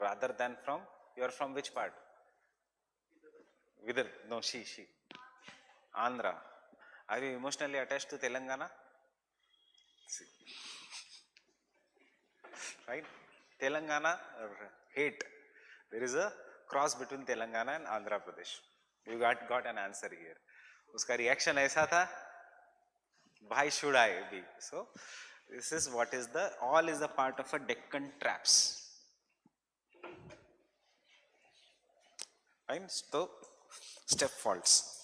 rather than from, you are from which part? Vidar, no, she. Andhra. Are you emotionally attached to Telangana? See. Right? Telangana, hate. There is a cross between Telangana and Andhra Pradesh. You got an answer here. उसका reaction ऐसा था, why should I be? So this is what is the, all is a part of a Deccan traps. Fine. So step faults.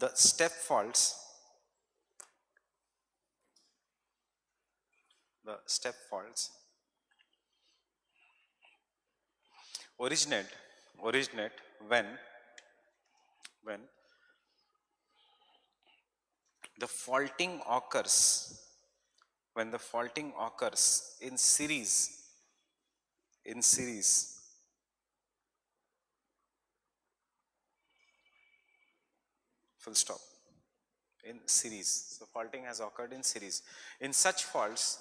The step faults, originate when the faulting occurs, in series, full stop, in series. So faulting has occurred in series. In such faults,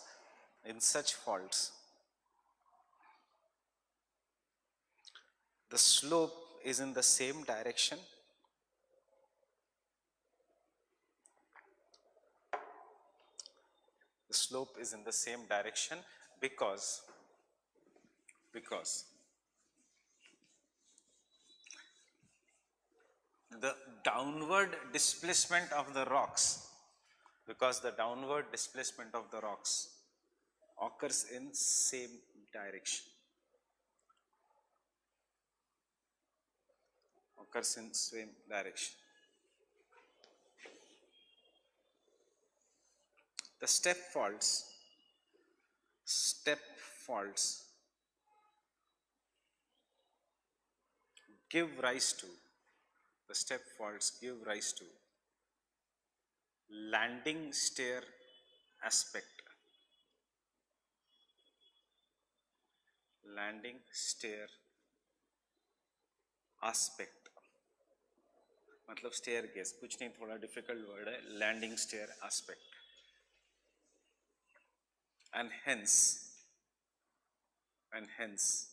the slope is in the same direction. The slope is in the same direction because the downward displacement of the rocks, occurs in same direction. The step faults give rise to landing stair aspect. मतलब staircase, कुछ नहीं, थोड़ा difficult word है, landing stair aspect. And hence and hence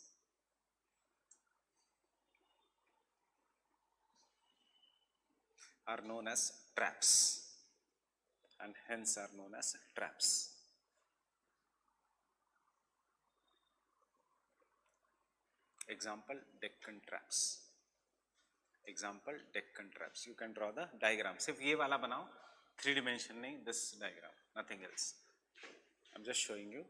are known as traps, and hence are known as traps. Example, Deccan traps. Example, Deccan traps. You can draw the diagram. सिर्फ ये वाला बनाओ, 3 dimension नहीं, this diagram, nothing else. I'm just showing you.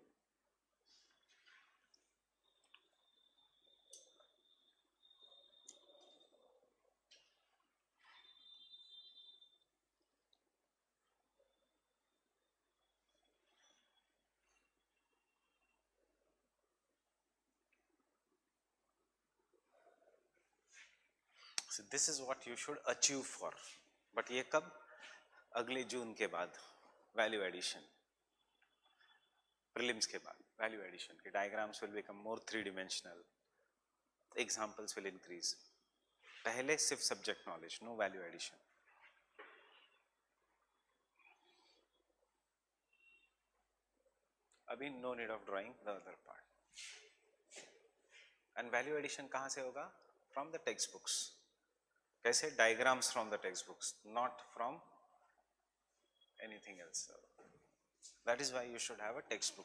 So this is what you should achieve for. But ये कब? अगले जून के बाद, value addition. Prelims के बाद, value addition. के diagrams will become more 3-dimensional. Examples will increase. पहले सिर्फ subject knowledge, no value addition. अभी no need of drawing the other part. And value addition कहाँ से होगा? From the textbooks. कैसे? Diagrams from the textbooks, not from anything else. That is why you should have a textbook.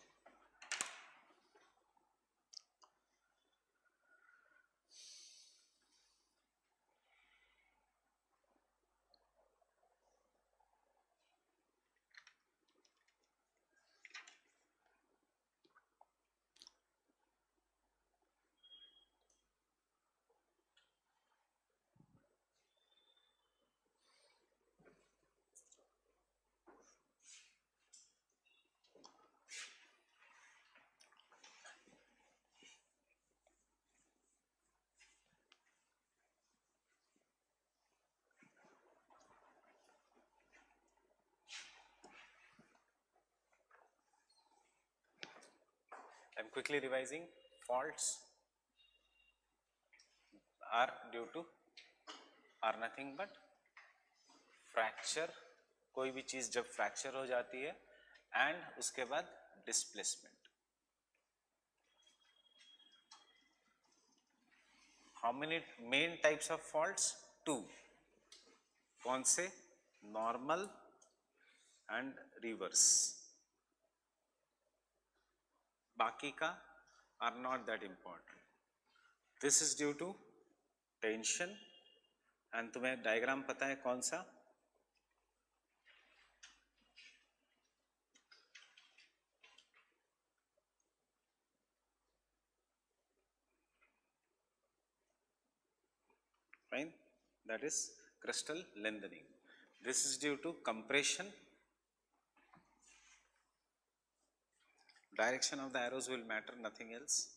I'm quickly revising. Faults are due to are nothing but fracture. कोई भी चीज जब fracture हो जाती है and उसके बाद displacement. How many main types of faults? 2. कौन से? Normal and reverse. बाकी का are not that important. This is due to tension and तुम्हें डायग्राम पता है कौन सा? Fine, that is crystal lengthening. This is due to compression. Direction of the arrows will matter, nothing else.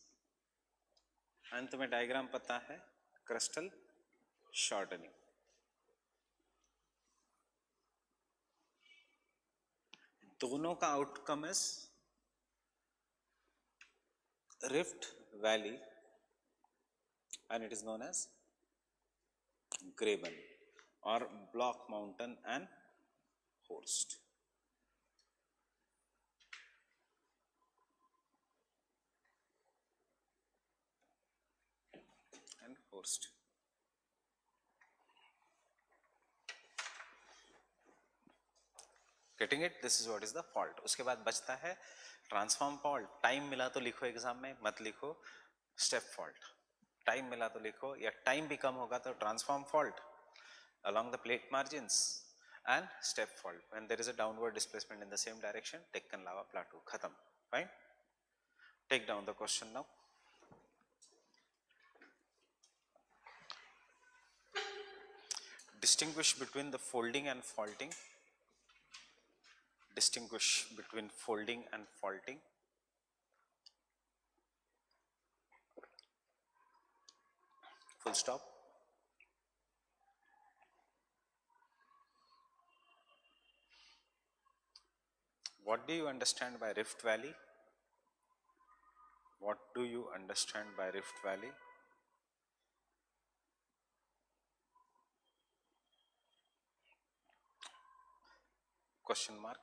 And तुम्हें diagram पता है crystal shortening. दोनों का outcome is rift valley and it is known as Graben or Block Mountain and Horst. And Horst. Getting it? This is what is the fault. उसके बाद बचता है transform fault. Time मिला तो लिखो एग्जाम में, मत लिखो स्टेप फॉल्ट. टाइम मिला तो लिखो, या टाइम भी कम होगा तो transform fault along the plate margins and step fault when there is a downward displacement in the same direction. Deccan lava plateau. Khatam. Fine. Take down the question now. Distinguish between the folding and faulting. Distinguish between folding and faulting. Full stop. What do you understand by Rift Valley? What do you understand by Rift Valley? Question mark.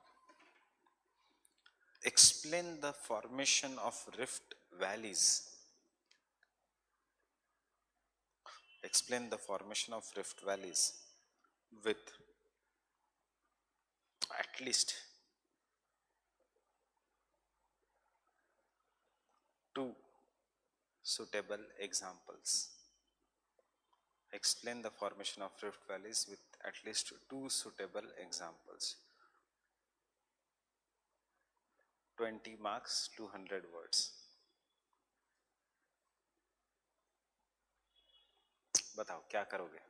Explain the formation of rift valleys. explain the formation of rift valleys with at least two suitable examples. Explain the formation of rift valleys with at least two suitable examples. 20 marks, 200 words. बताओ क्या करोगे?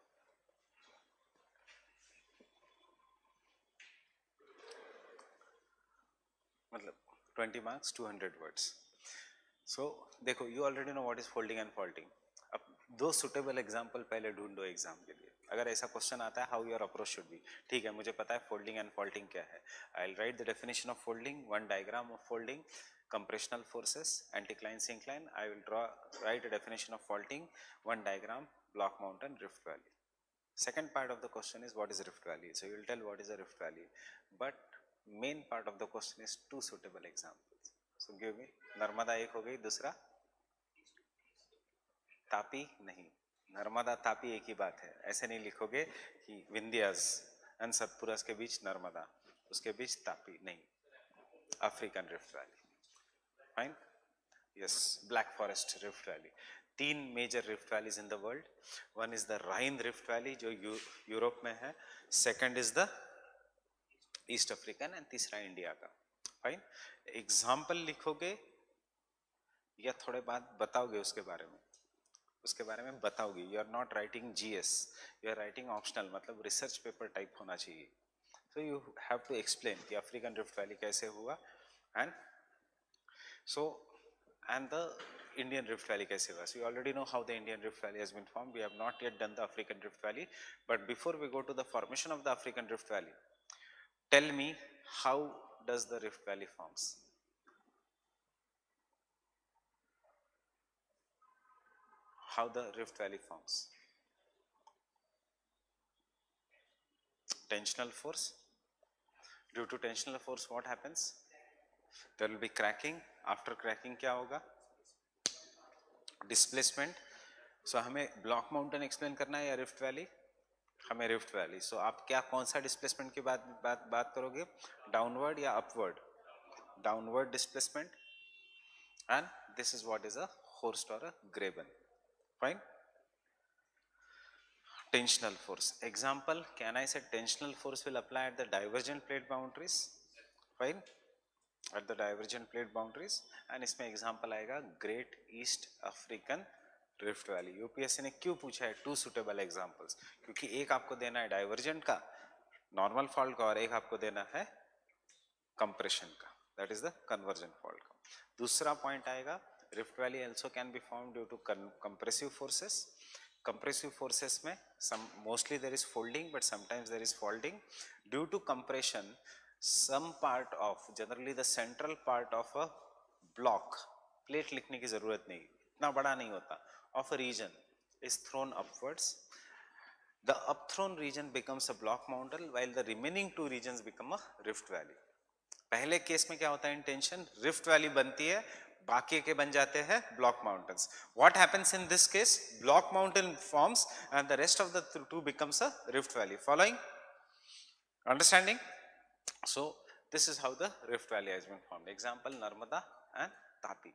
मतलब 20 marks, 200 words. So देखो, you already know what is folding and faulting. अब दो suitable example पहले ढूंढो exam के लिए. अगर ऐसा क्वेश्चन आता है, how your approach should be. ठीक है, मुझे पता है folding and faulting क्या है. I'll write the definition of folding, one diagram of folding, compressional forces, anticline, syncline. I will write a definition of faulting, one diagram, block mountain, rift valley. Second part of the question is what is rift valley. So you will tell what is a rift valley, but main part of the question is two suitable examples. So give me. Narmada एक हो गई, दूसरा तापी नहीं. नर्मदा तापी एक ही बात है. ऐसे नहीं लिखोगे कि विंध्यास एंड सतपुरा के बीच नर्मदा, उसके बीच तापी नहीं. African rift valley. Fine. Yes, Black Forest rift valley. तीन major rift valleys in the world. One is the Rhine rift valley जो यूरोप में है. Second is the East African and तीसरा इंडिया का. फाइन. एग्जाम्पल लिखोगे या थोड़े बाद बताओगे उसके बारे में? उसके बारे में बताओगे. You are not writing GS, you are writing optional, मतलब रिसर्च पेपर टाइप होना चाहिए. So you have to explain कि अफ्रीकन रिफ्ट वैली कैसे हुआ and so and the Indian Rift Valley kaise hua. So you already know how the Indian Rift Valley has been formed. We have not yet done the African Rift Valley, but before we go to the formation of the African Rift Valley, tell me how does the Rift Valley forms? How the Rift Valley forms? Tensional force. Due to tensional force what happens? There will be cracking. After cracking क्या होगा? Displacement. So हमें block mountain explain करना है या rift valley? हमें rift valley. सो आप क्या कौन सा डिस्प्लेसमेंट की बात करोगे? डाउनवर्ड या upward? Downward displacement. And this is what is a horst और a graben. Fine. Tensional force. Example, can I say tensional force will apply at the divergent plate boundaries? Fine. At the divergent plate boundaries. And इसमें example आएगा Great East African Rift Valley. UPSC ने क्यों पूछा है to suitable examples? क्योंकि एक आपको देना है डाइवर्जेंट का, नॉर्मल फॉल्ट का, और एक आपको देना है कंप्रेशन का, that is the convergent fault का. दूसरा पॉइंट आएगा rift valley also can be formed due to compressive forces. Compressive forces में mostly there is folding, but sometimes there is faulting. Due to compression, some part of, generally the central part of a block, plate लिखने की जरूरत नहीं, इतना बड़ा नहीं होता, of a region is thrown upwards. The upthrown region becomes a block mountain while the remaining two regions become a rift valley. पहले case में क्या होता है? इंटेंशन रिफ्ट वैली बनती है, बाकी के बन जाते हैं block mountains. What happens in this case? Block mountain forms and the rest of the two becomes a rift valley. Following? Understanding? So this is how the rift valley has been formed. Example Narmada and Tapi.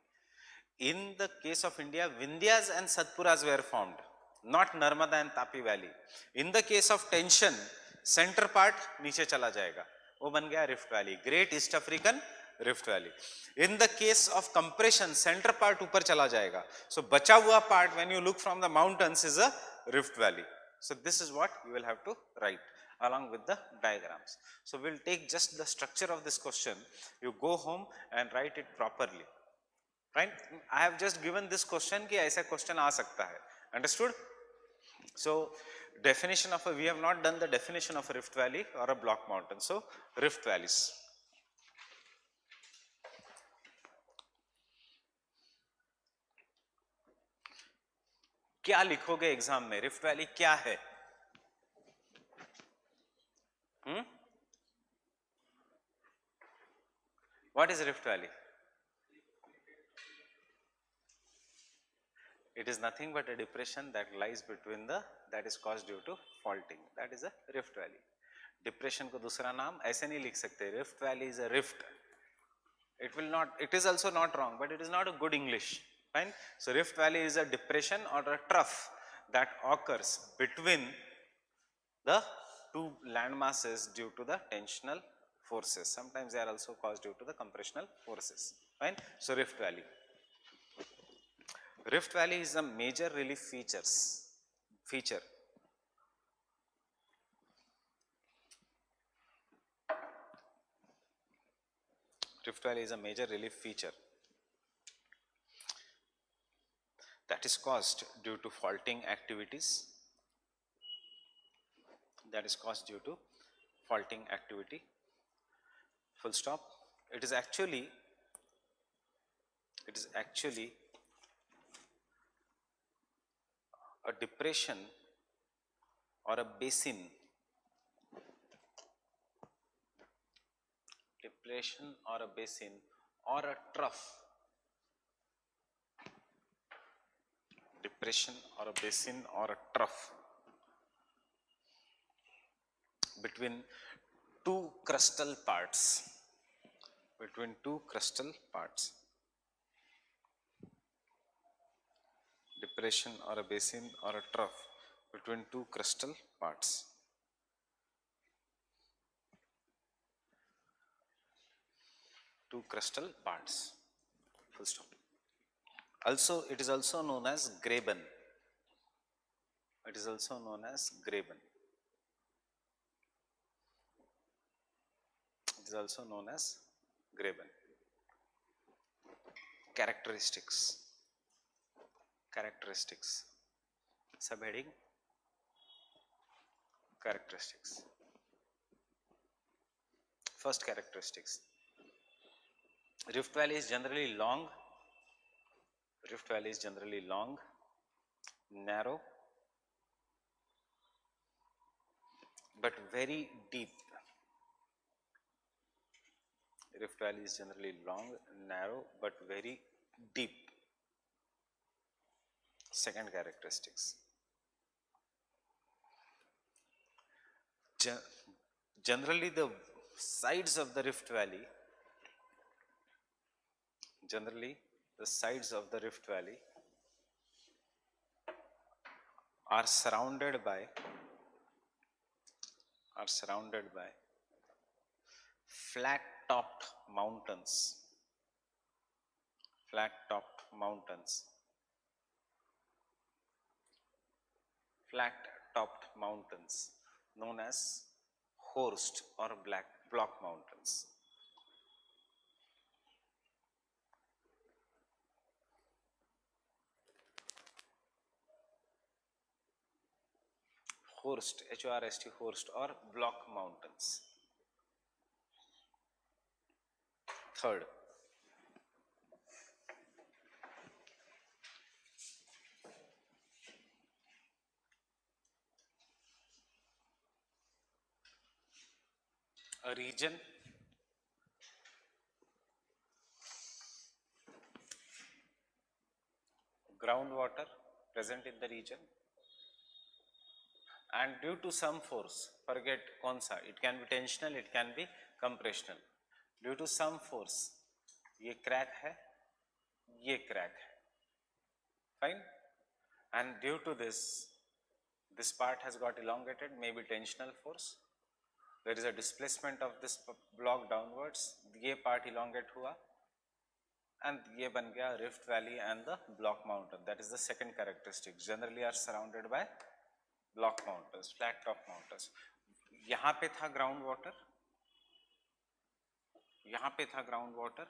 In the case of India, Vindhyas and Satpuras were formed, not Narmada and Tapi Valley. In the case of tension, center part नीचे चला जाएगा, वो बन गया rift valley, great east African rift valley. In the case of compression, centre part ऊपर चला जाएगा, सो बचा हुआ part when you look from the mountains is a rift valley. So this is what you will have to write along with the diagrams. So we'll take just the structure of this question. You go home and write it properly. Right? I have just given this question कि ऐसा question आ सकता है. Understood? So definition of a, we have not done the definition of a rift valley or a block mountain. So rift valleys. क्या लिखोगे exam में? Rift valley क्या है? What is rift valley? It is nothing but a depression that lies between the, that is caused due to faulting. That is a rift valley. Depression को दूसरा नाम ऐसे नहीं लिख सकते. Rift valley is a rift. It will not, it is also not wrong, but it is not a good English. Fine. So rift valley is a depression or a trough that occurs between the two land masses due to the tensional forces. Sometimes they are also caused due to the compressional forces. Fine. So rift valley. Rift valley is a major relief feature. Rift valley is a major relief feature that is caused due to faulting activities. That is caused due to faulting activity. Full stop. It is actually a depression or a basin, or a trough, between two crustal parts, depression or a basin or a trough between two crustal parts. Full stop. Also, it is also known as graben. Characteristics. Subheading characteristics. First characteristics. Rift valley is generally long, narrow, but very deep. Rift valley is generally long, narrow, but very deep. Second characteristics. Generally the sides of the Rift Valley are surrounded by flat topped mountains known as Horst or block mountains. Horst, H-O-R-S-T, Horst or block mountains. Third, a region groundwater present in the region, and due to some force, forget kaun-sa, it can be tensional, it can be compressional, due to some force, ye crack hai, fine, and due to this part has got elongated, maybe tensional force, there is a displacement of this block downwards, ye part elongate hua, and ye ban gaya Rift Valley and the block mountain. That is the second characteristic. Generally are surrounded by block mountains, flat top mountains. यहाँ पे था ground water.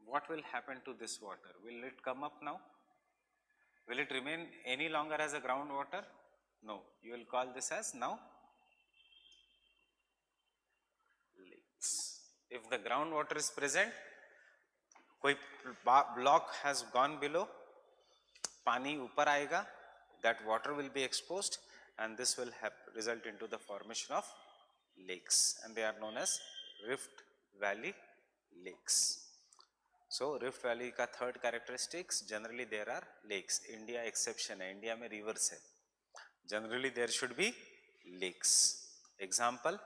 What will happen to this water? Will it come up now? Will it remain any longer as a groundwater? No. You will call this as now lakes. If the groundwater is present, कोई block has gone below, पानी ऊपर आएगा, that water will be exposed, and this will result into the formation of lakes, and they are known as Rift Valley lakes. So Rift Valley का third characteristics, generally there are lakes. India exception है, India में rivers है. Generally there should be lakes. Example,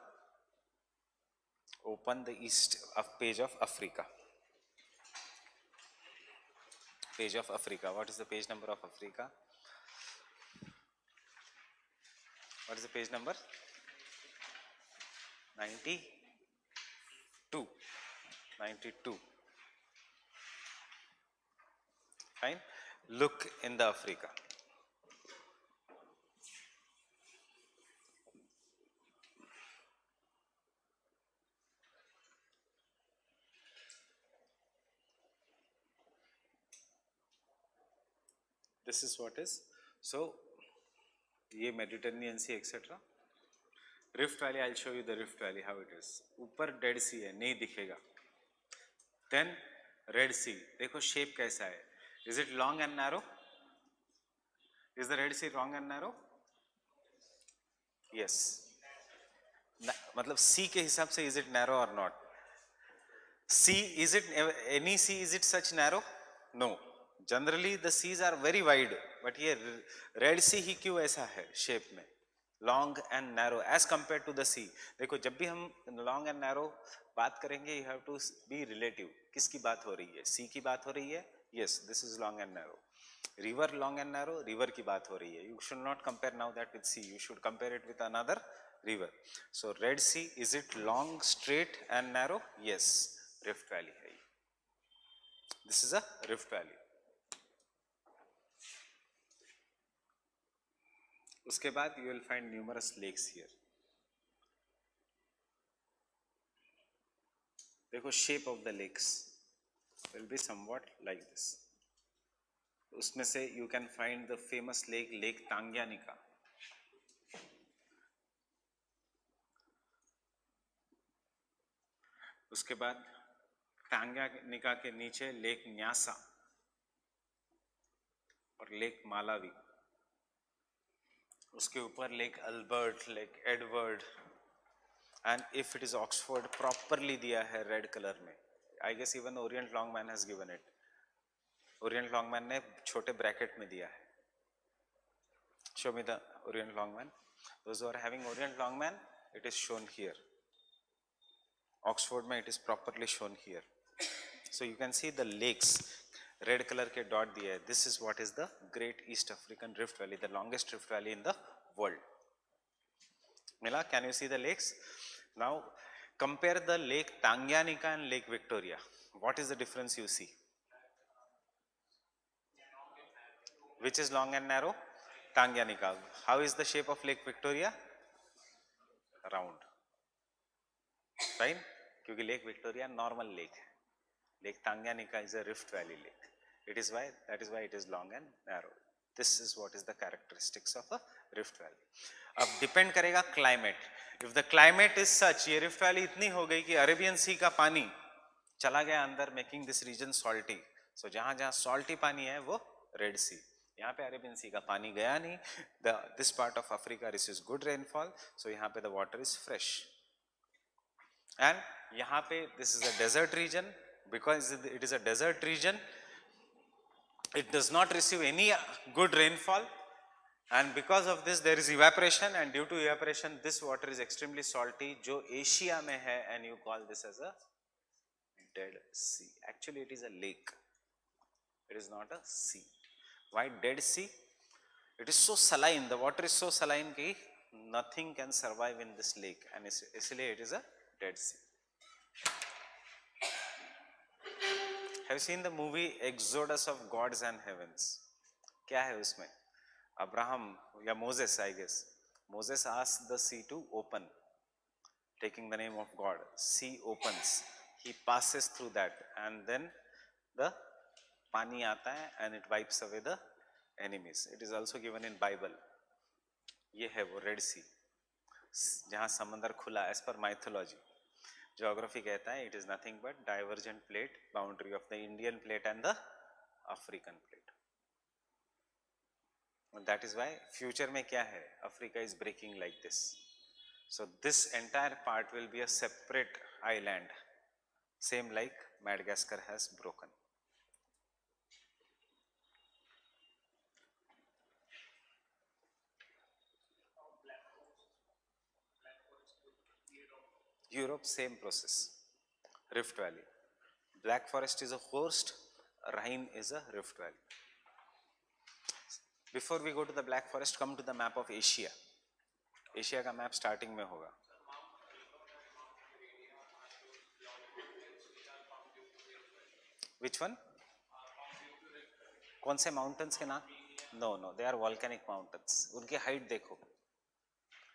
open the east of page of Africa. Page of Africa. What is the page number of Africa? What is the page number? 92. 92. Fine. Look in the Africa. This is what is. So, ये Mediterranean Sea etc. Rift Valley, I'll show you the Rift Valley how it is. ऊपर Dead Sea है, नहीं दिखेगा. Then Red Sea. देखो shape कैसा है. Is it long and narrow? Is the Red Sea long and narrow? Yes. मतलब sea के हिसाब से is it narrow or not? Sea, is it any sea, is it such narrow? No. Generally the seas are very wide, but here Red Sea ही क्यों ऐसा है shape में? Long and narrow as compared to the sea. देखो जब भी हम long and narrow बात करेंगे, you have to be relative. किसकी बात हो रही है? Sea की बात हो रही है? Yes, this is long and narrow. River long and narrow, river की बात हो रही है. You should not compare now that with sea. You should compare it with another river. So Red Sea, is it long, straight and narrow? Yes. Rift Valley है. This is a Rift Valley. उसके बाद you will find numerous lakes here. देखो shape of the lakes will be somewhat like this. उसमें से you can find the famous lake, Lake Tanganyika. उसके बाद Tanganyika के नीचे Lake Nyasa और Lake Malawi. उसके ऊपर Lake Albert, Lake Edward, and if it is Oxford properly दिया है red color में. I guess even Orient Longman has given it. Orient Longman ने छोटे bracket में दिया है. Show me the Orient Longman. Those who are having Orient Longman, it is shown here. Oxford में it is properly shown here. So you can see the lakes. Red color के dot दिया है. This is what is the Great East African Rift Valley, the longest rift valley in the world. Mila, can you see the lakes? Now compare the Lake Tanganyika and Lake Victoria. What is the difference you see? Which is long and narrow? Tanganyika. How is the shape of Lake Victoria? Round. Fine? क्योंकि Lake Victoria normal lake. Lake Tanganyika is a Rift Valley lake. That is why it is long and narrow. This is what is the characteristics of a Rift Valley. अब depend करेगा climate. If the climate is such, ये Rift Valley इतनी हो गई कि Arabian Sea का पानी चला गया अंदर, making this region salty. So जहाँ जहाँ salty पानी है वो Red Sea. यहाँ पे Arabian Sea का पानी गया नहीं. This part of Africa receives good rainfall, so यहाँ पे the water is fresh. And यहाँ पे this is a desert region. Because it is a desert region, it does not receive any good rainfall, and because of this there is evaporation, and due to evaporation this water is extremely salty, जो Asia में है, and you call this as a Dead Sea. Actually it is a lake, it is not a sea. Why Dead Sea? It is so saline, the water is so saline कि nothing can survive in this lake, and इसलिए it is a Dead Sea. Have you seen the movie Exodus of Gods and Heavens? क्या है उसमें? Abraham या Moses, I guess. Moses asked the sea to open, taking the name of God. Sea opens. He passes through that, and then the पानी आता है, and it wipes away the enemies. It is also given in Bible. ये है वो Red Sea, जहाँ समंदर खुला, as per mythology. Geography कहता है it is nothing but divergent plate boundary of the Indian plate and the African plate. And that is why future में क्या है? Africa is breaking like this. So this entire part will be a separate island, same like Madagascar has broken. Europe, same process. Rift Valley. Black Forest is a host, Rhine is a Rift Valley. Before we go to the Black Forest, come to the map of Asia. Asia का map starting में होगा. Which one? कौन से mountains के नाम? No no, they are volcanic mountains. उनकी height देखो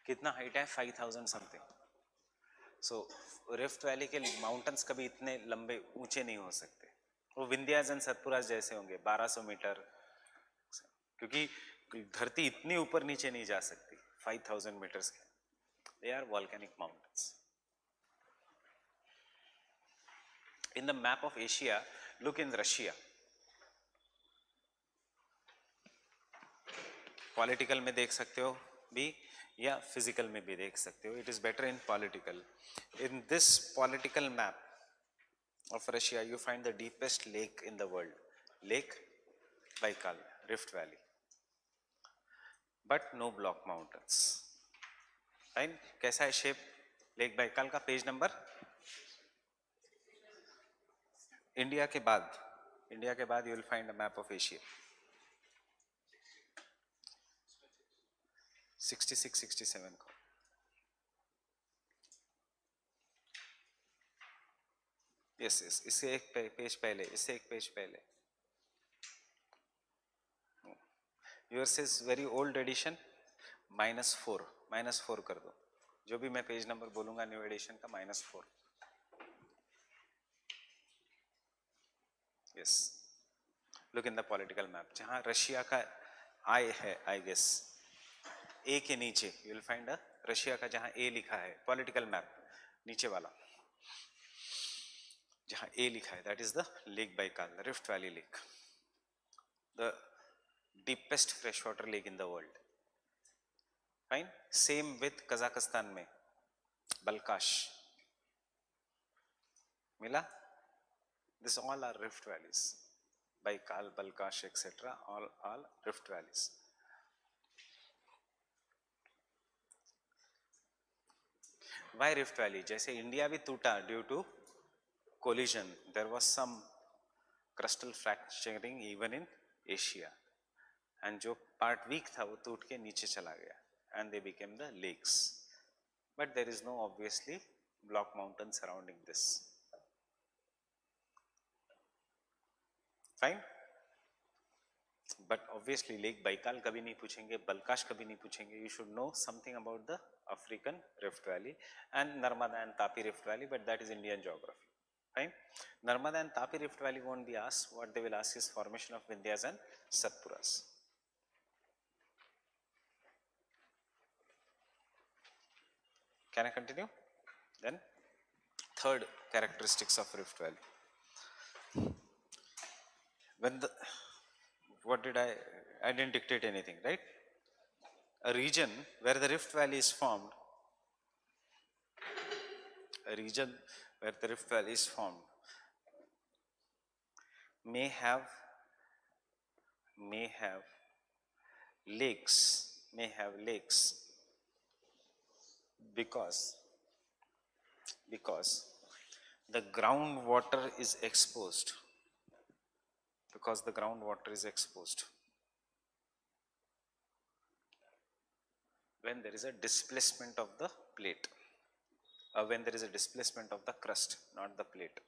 कितना हाइट है, 5000 समथिंग. सो रिफ्ट वैली के माउंटेन्स कभी इतने लंबे ऊंचे नहीं हो सकते. वो विंध्याचल सतपुरा जैसे होंगे 1200 मीटर, क्योंकि धरती इतनी ऊपर नीचे नहीं जा सकती 5000 मीटर्स के. They are volcanic mountains. In the map of Asia, look in Russia. Political में देख सकते हो भी या फिजिकल में भी देख सकते हो. It is better in political. In this political map of Russia, you find the deepest lake in the world, Lake Baikal, Rift Valley, but no block mountains. Fine. कैसा है शेप लेक बाइकाल का? Page number, India के बाद you will find a map of Asia. 66, 67 को. Yes yes, इससे एक page पहले, इससे एक पेज पहले. Yours is very old edition, -4 कर दो. जो भी मैं पेज नंबर बोलूंगा न्यू एडिशन का -4. Yes, look in the political map. जहां रशिया का आई है, आई गेस ए के नीचे you will find a Russia का, जहां ए लिखा है पॉलिटिकल मैप नीचे वाला, जहां ए लिखा है, that is the Lake Baikal, the rift valley lake, the deepest fresh water lake in the world. Fine. Same with Kazakhstan में बलकाश मिला. This all are rift valleys. Baikal, Balkhash etcetera, all rift valleys. Why rift valley? जैसे India भी टूटा due to collision, there was some crustal fracturing even in Asia, and जो part weak था वो टूट के नीचे चला गया, and they became the lakes, but there is no obviously block mountain surrounding this. Fine. But obviously Lake Baikal कभी नहीं पूछेंगे, बलकाश कभी नहीं पूछेंगे. You should know something about the African Rift Valley and Narmada and Tapi Rift Valley, but that is Indian geography. Fine. Narmada and Tapi Rift Valley won't be asked. What they will ask is formation of Vindhyas and Satpuras. Can I continue? Then third characteristics of Rift Valley. When the, what did I didn't dictate anything, right? A region where the Rift Valley is formed, may have lakes, because the groundwater is exposed. When there is a displacement of the plate, when there is a displacement of the crust, not the plate.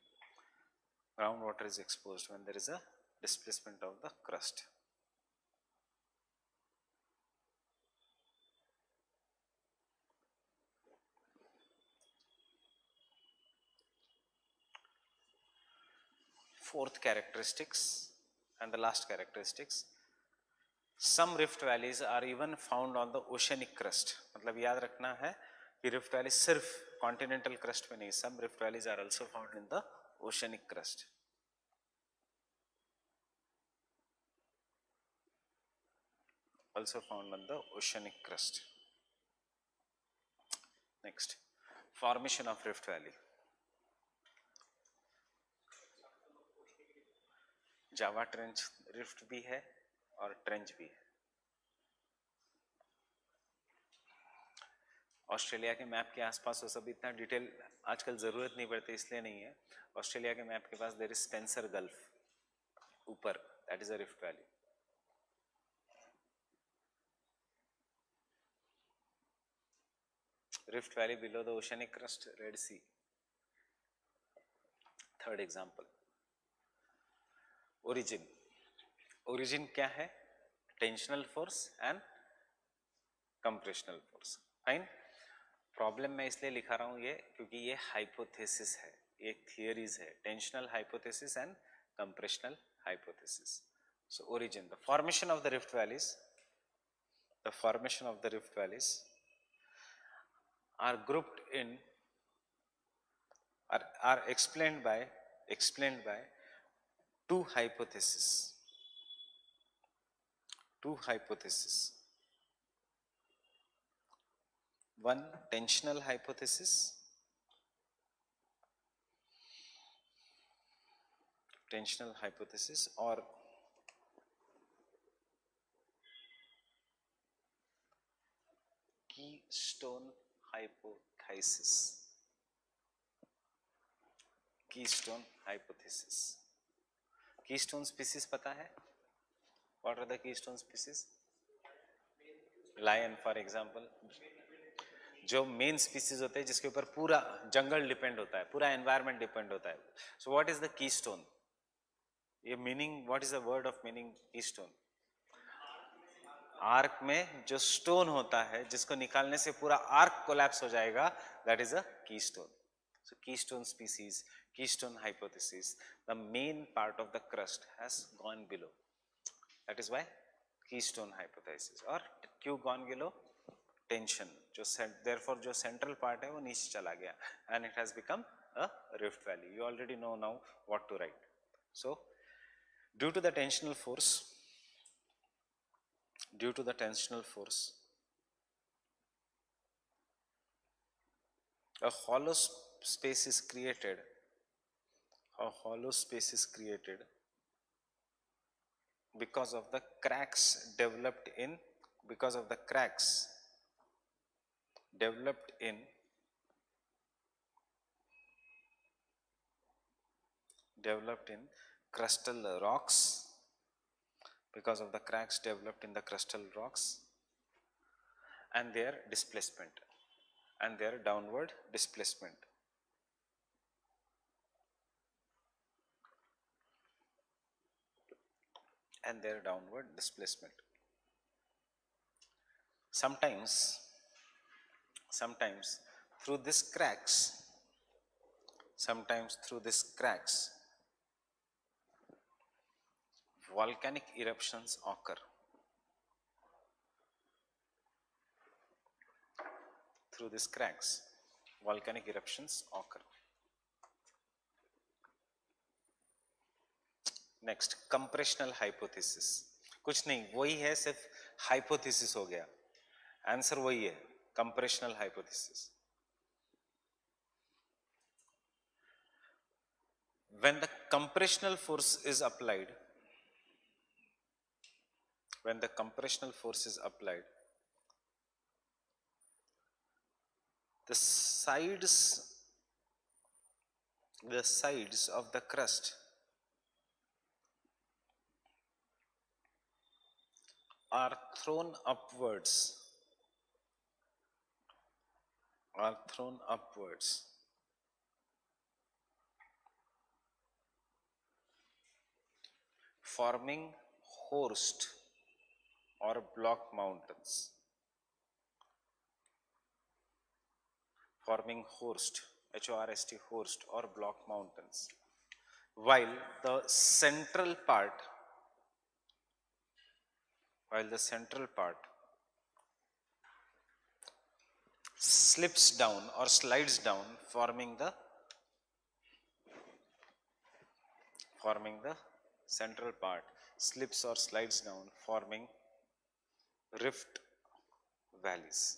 Groundwater is exposed when there is a displacement of the crust. Fourth characteristics and the last characteristics, some rift valleys are even found on the oceanic crust. मतलब याद रखना है कि rift valley सिर्फ continental crust में नहीं, some rift valleys are also found in the oceanic crust. Also found on the oceanic crust. Next, formation of rift valley. Java trench rift भी है और ट्रेंच भी है। ऑस्ट्रेलिया के मैप के आसपास वो सब इतना डिटेल आजकल जरूरत नहीं पड़ती, इसलिए नहीं है। ऑस्ट्रेलिया के मैप के पास देयर इज स्पेंसर गल्फ ऊपर, that is a rift valley. Rift valley below the oceanic crust, red sea. Third example, origin. Origin क्या है? Tensional force and compressional force. Fine. Problem मैं इसलिए लिखा रहा हूं ये क्योंकि ये हाइपोथेसिस है, ये थियरीज है, tensional hypothesis and compressional hypothesis. So origin, the formation of the rift valleys, the formation of the rift valleys are grouped in, are explained by two hypotheses. One tensional hypothesis, or keystone hypothesis. Keystone species पता है? What are the keystone species? Lion for example, जो main species होते हैं जिसके ऊपर पूरा जंगल depend होता है, पूरा एनवायरनमेंट डिपेंड होता है। So what is the keystone? ये meaning, what is the word of meaning keystone? Arch में जो स्टोन होता है जिसको निकालने से पूरा आर्क कोलैप्स हो जाएगा, that is a keystone. So keystone species, keystone hypothesis, the main part of the crust has gone below, that is why keystone hypothesis. और क्यों गॉन बिलो? टेंशन, जो देयरफॉर जो सेंट्रल पार्ट है वो नीचे चला गया and it has become a rift valley. You already know now what to write. So due to the tensional force, a hollow space is created, because of the cracks developed in crustal rocks, because of the cracks developed in the crustal rocks and their displacement and their downward displacement. Sometimes through these cracks, volcanic eruptions occur. Through these cracks, volcanic eruptions occur. Next, compressional hypothesis. कुछ नहीं, वही है, सिर्फ hypothesis हो गया, answer वही है, compressional hypothesis. when the compressional force is applied, the sides of the crust are thrown upwards, forming horst or block mountains. H-O-R-S-T, horst or block mountains. While the central part slips down or slides down, forming the central part slips or slides down, forming rift valleys.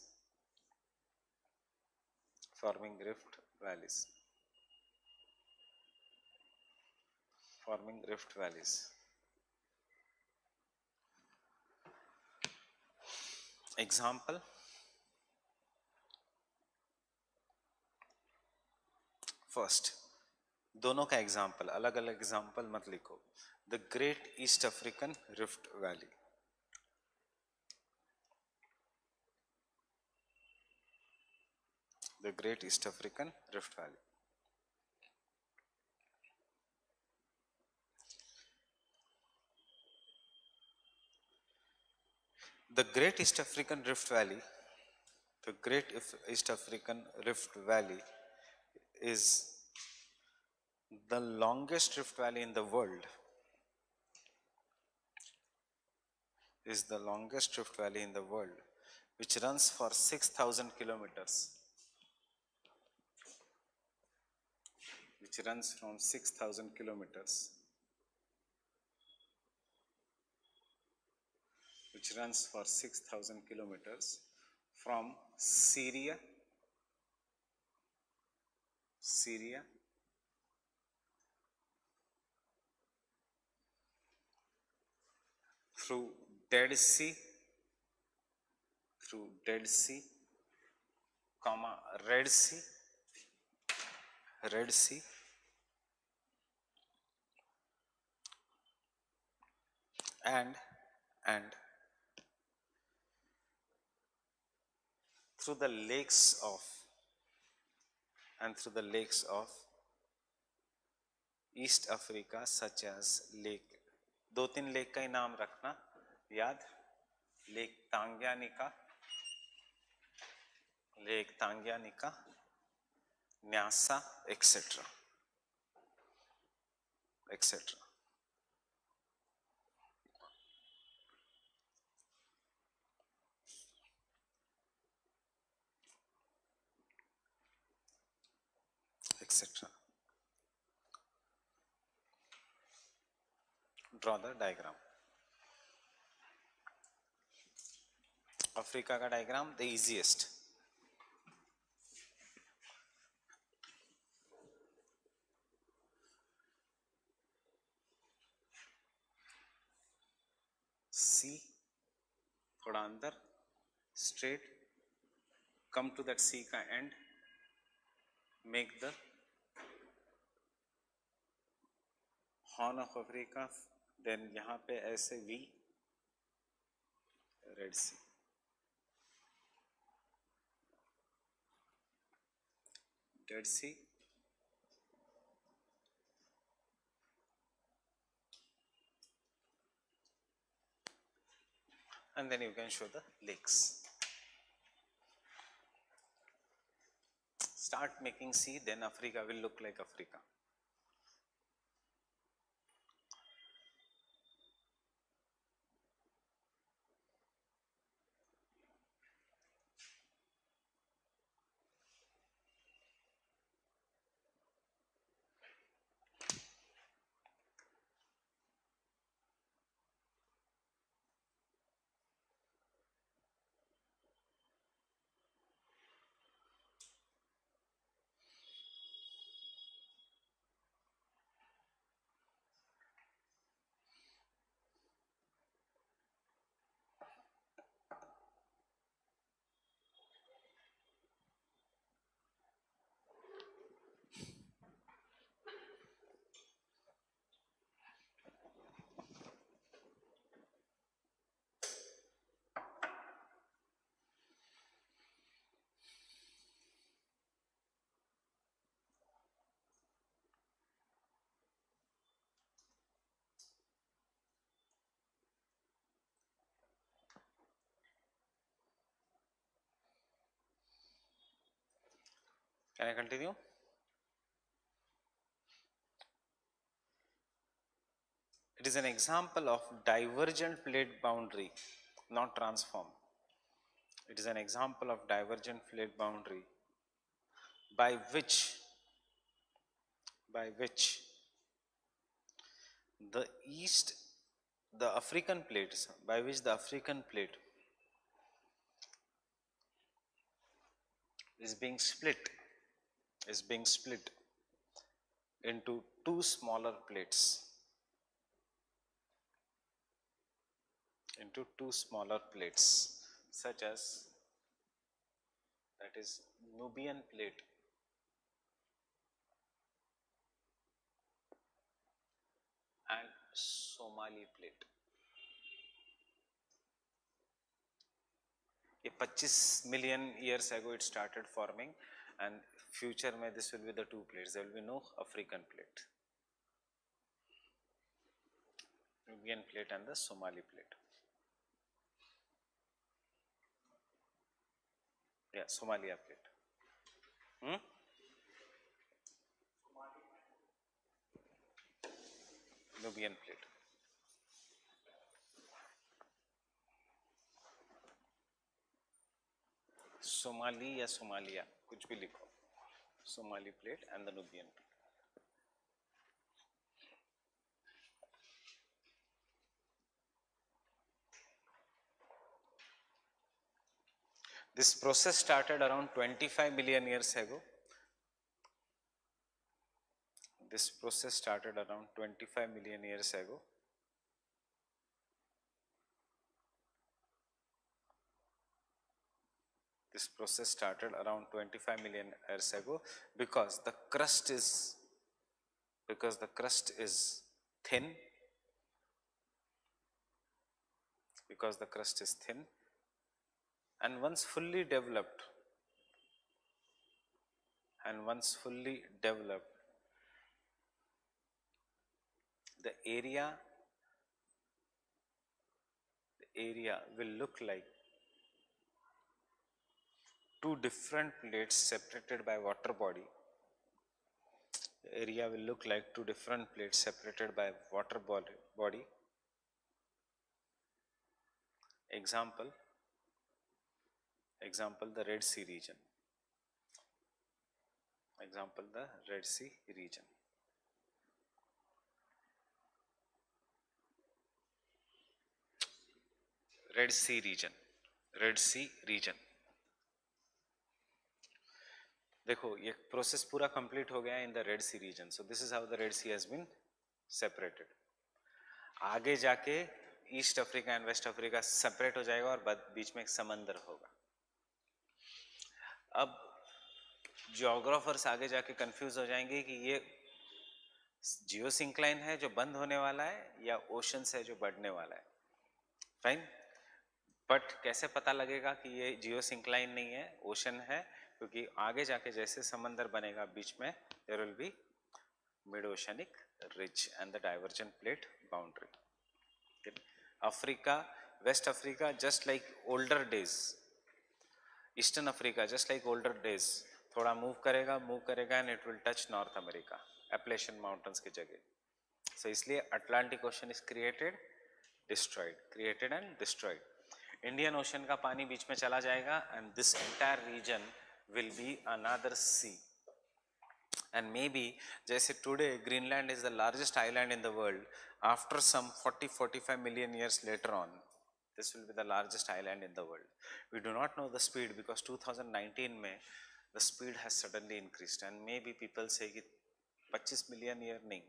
Example, first दोनों का example, अलग अलग example मत लिखो। The great east African rift valley, the great east African rift valley. The Great East African Rift Valley, the Great East African Rift Valley is the longest rift valley in the world, is the longest rift valley in the world, which runs for 6,000 kilometers, which runs from 6,000 kilometers, which runs for 6,000 kilometers from Syria, through Dead Sea, comma Red Sea, and through the lakes of East Africa, such as lake, दो तीन lake का ही नाम रखना याद, lake Tanganyika, Nyasa, etcetera etcetera. Etcetera. Draw the diagram. Africa का diagram the easiest. Sea, थोड़ा अंदर, straight, come to that sea का end, make the horn of Africa, then यहां पे ऐसे V, red sea, dead sea, and then you can show the lakes. Start making sea, then Africa will look like Africa. Can I continue? It is an example of divergent plate boundary, not transform. It is an example of divergent plate boundary by which the African plates, by which the African plate is being split into two smaller plates, such as that is Nubian plate and Somali plate. ये 25 million years ago it started forming, and future में this will be the two plates. There will be no African plate, Nubian plate and the Somali plate. Yeah, Somalia plate. Nubian plate. Somali या Somalia कुछ भी लिखो. Somali plate and the Nubian plate. This process started around 25 million years ago. This process started around 25 million years ago. This process started around 25 million years ago because the crust is thin. Because the crust is thin, and once fully developed, the area will look like two different plates separated by water body. The area will look like two different plates separated by water body. Example, the Red Sea region. Example, the Red Sea region. Red Sea region. देखो ये process पूरा complete हो गया in the red sea region. So this is how the red sea has been separated. आगे जाके east Africa and west Africa separate हो जाएगा और बीच में एक समंदर होगा. अब जियोग्राफर्स आगे जाके कंफ्यूज हो जाएंगे कि ये जियोसिंक्लाइन है जो बंद होने वाला है या ओशंस है जो बढ़ने वाला है. फाइन, बट कैसे पता लगेगा कि ये जियोसिंक्लाइन नहीं है, ओशन है? क्योंकि आगे जाके जैसे समंदर बनेगा बीच में there will be mid oceanic ridge and the divergent plate boundary. Africa, west Africa just like older days, eastern Africa just like older days थोड़ा मूव करेगा and it will touch north America, Appalachian mountains की जगह. So इसलिए Atlantic ocean is created and destroyed. Indian ocean का पानी बीच में चला जाएगा and this entire region will be another sea. And maybe जैसे today Greenland is the largest island in the world, after some 40-45 million years later on this will be the largest island in the world. We do not know the speed because 2019 में the speed has suddenly increased and maybe people say कि 25 million year नहीं,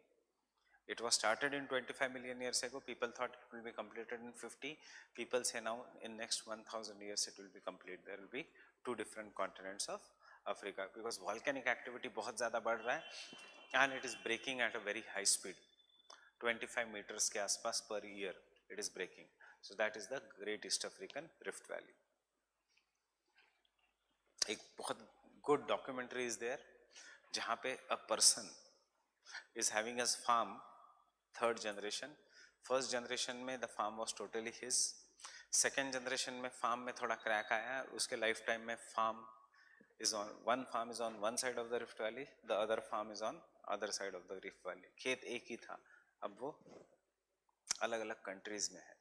it was started in 25 million years ago. People thought it will be completed in 50. People say now in next 1000 years it will be complete. There will be two different continents of Africa because volcanic activity बहुत ज़्यादा बढ़ रहा है and it is breaking at a very high speed. 25 meters के आसपास per year it is breaking. So that is the Great East African Rift Valley. एक बहुत good documentary is there जहाँ पे a person is having his farm, third generation. First generation में the farm was totally his. Second generation में farm में थोड़ा crack आया, उसके lifetime में one farm is on one side of the Rift Valley, the other farm is on other side of the Rift Valley. खेत एक ही था, अब वो अलग अलग countries में है.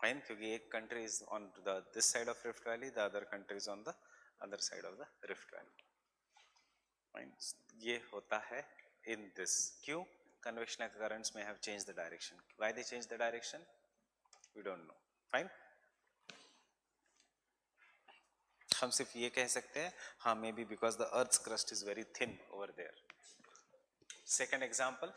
Fine, क्योंकि एक country is on this side of Rift Valley, the other country is on the other side of the Rift Valley. Fine, ये होता है in this. क्यों? Convectional currents may have changed the direction. Why they changed the direction? We don't know. Fine. हम सिर्फ ये कह सकते हैं, हाँ, maybe because the Earth's crust is very thin over there. Second example.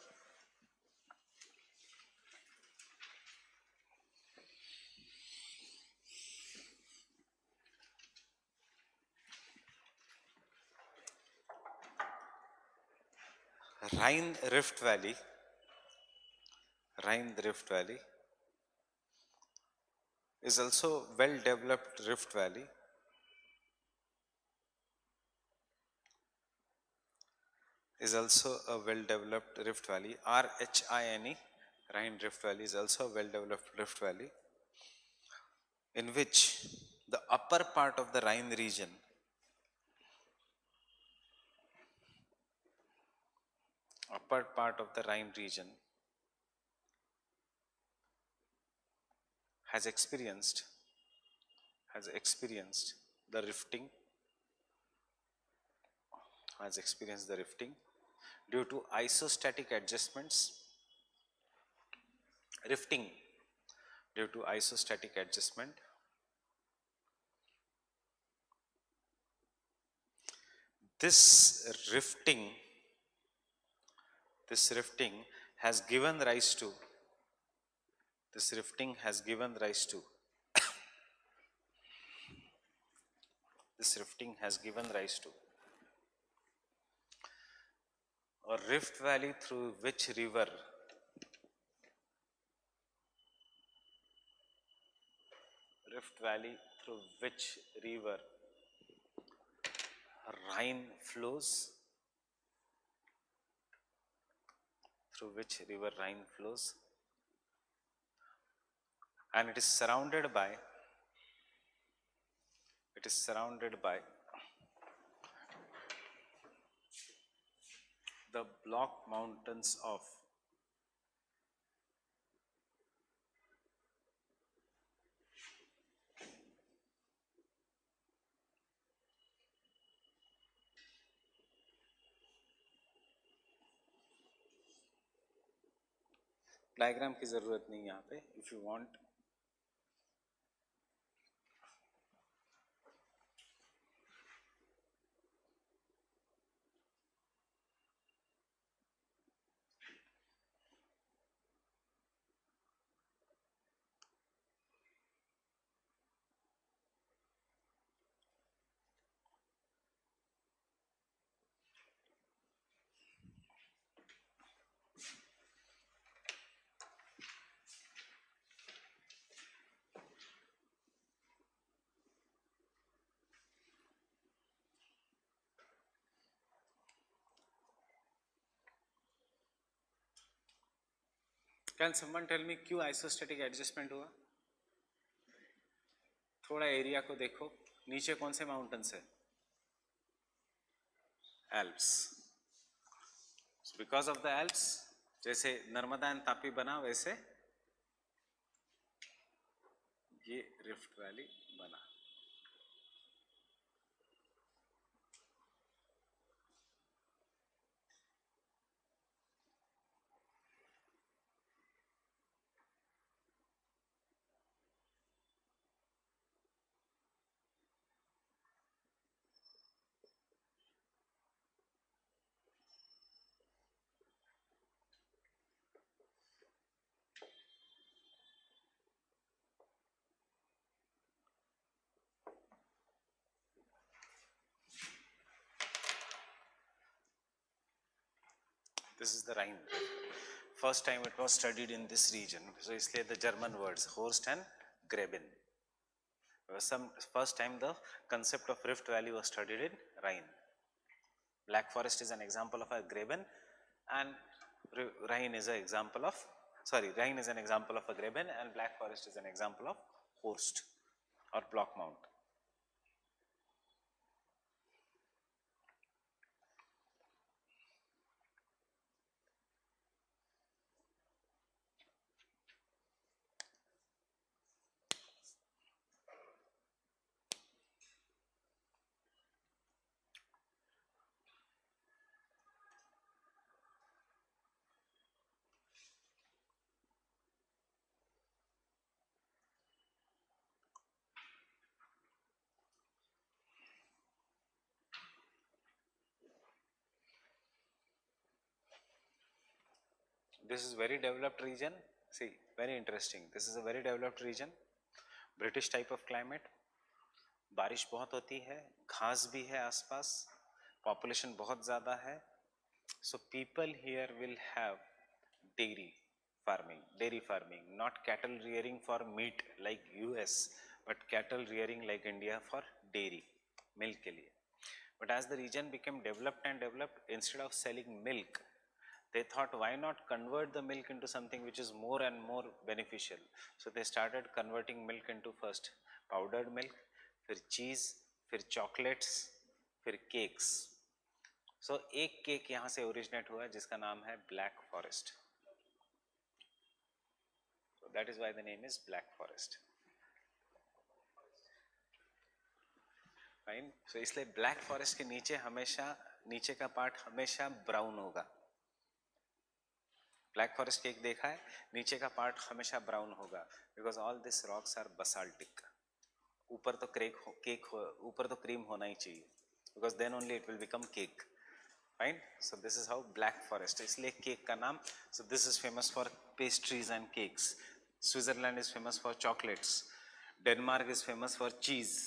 Rhine Rift Valley, Rhine Rift Valley is also well developed rift valley, is also a well developed rift valley. RHINE, Rhine Rift Valley is also a well developed rift valley in which the upper part of the Rhine region has experienced the rifting due to isostatic adjustments, rifting due to isostatic adjustment. This rifting has given rise to this rifting has given rise to a rift valley through which river Rhine flows, and it is surrounded by the block mountains of diagram की जरूरत नहीं यहाँ पे. If you want can someone tell me क्यों isostatic adjustment हुआ? थोड़ा area को देखो, नीचे कौन से माउंटेन्स है? Alps. Because of the Alps, जैसे नर्मदा एंड तापी बना वैसे ये रिफ्ट वैली बना. This is the Rhine. First time it was studied in this region. So इसलिए the German words Horst and Graben. First time the concept of Rift Valley was studied in Rhine. Black Forest is an example of a Graben, and Rhine is an example of a Graben, and Black Forest is an example of Horst or Block Mount. This is very developed region. See, very interesting. This is a very developed region. British type of climate. बारिश बहुत होती है, घास भी है आसपास, population बहुत ज़्यादा है, So people here will have dairy farming, not cattle rearing for meat like US, but cattle rearing like India for dairy, milk के लिए. But as the region became developed and developed, instead of selling milk, they thought why not convert the milk into something which is more and more beneficial. So they started converting milk into first powdered milk, फिर cheese, फिर chocolates, फिर cakes. So एक cake यहाँ से originate हुआ जिसका नाम है black forest. So that is why the name is Black Forest. Fine. So इसलिए ब्लैक फॉरेस्ट के नीचे हमेशा, नीचे का पार्ट हमेशा ब्राउन होगा. ब्लैक फॉरेस्ट केक देखा है, नीचे का पार्ट हमेशा ब्राउन होगा, because all this rocks are basaltic. ऊपर तो ऊपर तो क्रीम होना ही चाहिए, because then only it will become cake. Fine. So this is how black forest. इसलिए केक का नाम. So this is famous for pastries and cakes. Switzerland is famous for chocolates. Denmark is famous for cheese.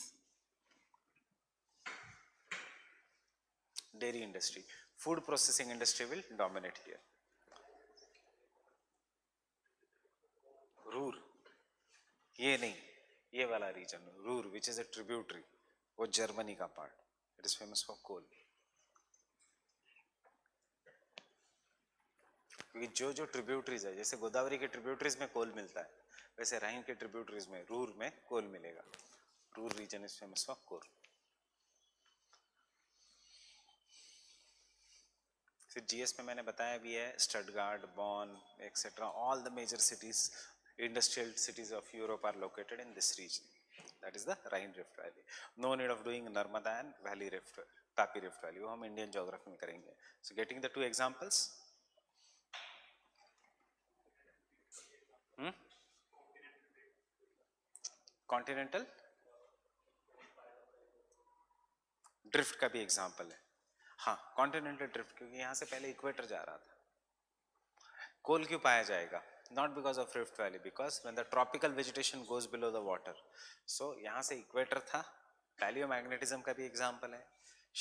Dairy industry, food processing industry will dominate here. Ruhr, ये नहीं, ये वाला region, Ruhr, which is a tributary, वो Germany का part. It is famous for coal. क्योंकि जो tributaries है, जैसे गोदावरी के ट्रिब्यूटरीज में कोल मिलता है, वैसे राइन के ट्रिब्यूटरीज में, रूर में कोल मिलेगा. Ruhr region is famous for coal. फिर जीएस में मैंने बताया भी है, Stuttgart, Bonn, etcetera, all the major cities, industrial cities of Europe are located in this region. That is the Rhine rift valley. No need of doing Narmada and valley rift, Tapi rift valley, वो हम Indian geography में करेंगे. So getting the 2 examples. Continental drift का भी example है. हाँ, continental drift, क्योंकि यहाँ से पहले इक्वेटर जा रहा था. कोल क्यों पाया जाएगा? Not because of rift valley, because when the tropical vegetation goes below the water. So यहाँ से इक्वेटर था. पैलियोमैग्नेटिज्म का भी एग्जांपल है,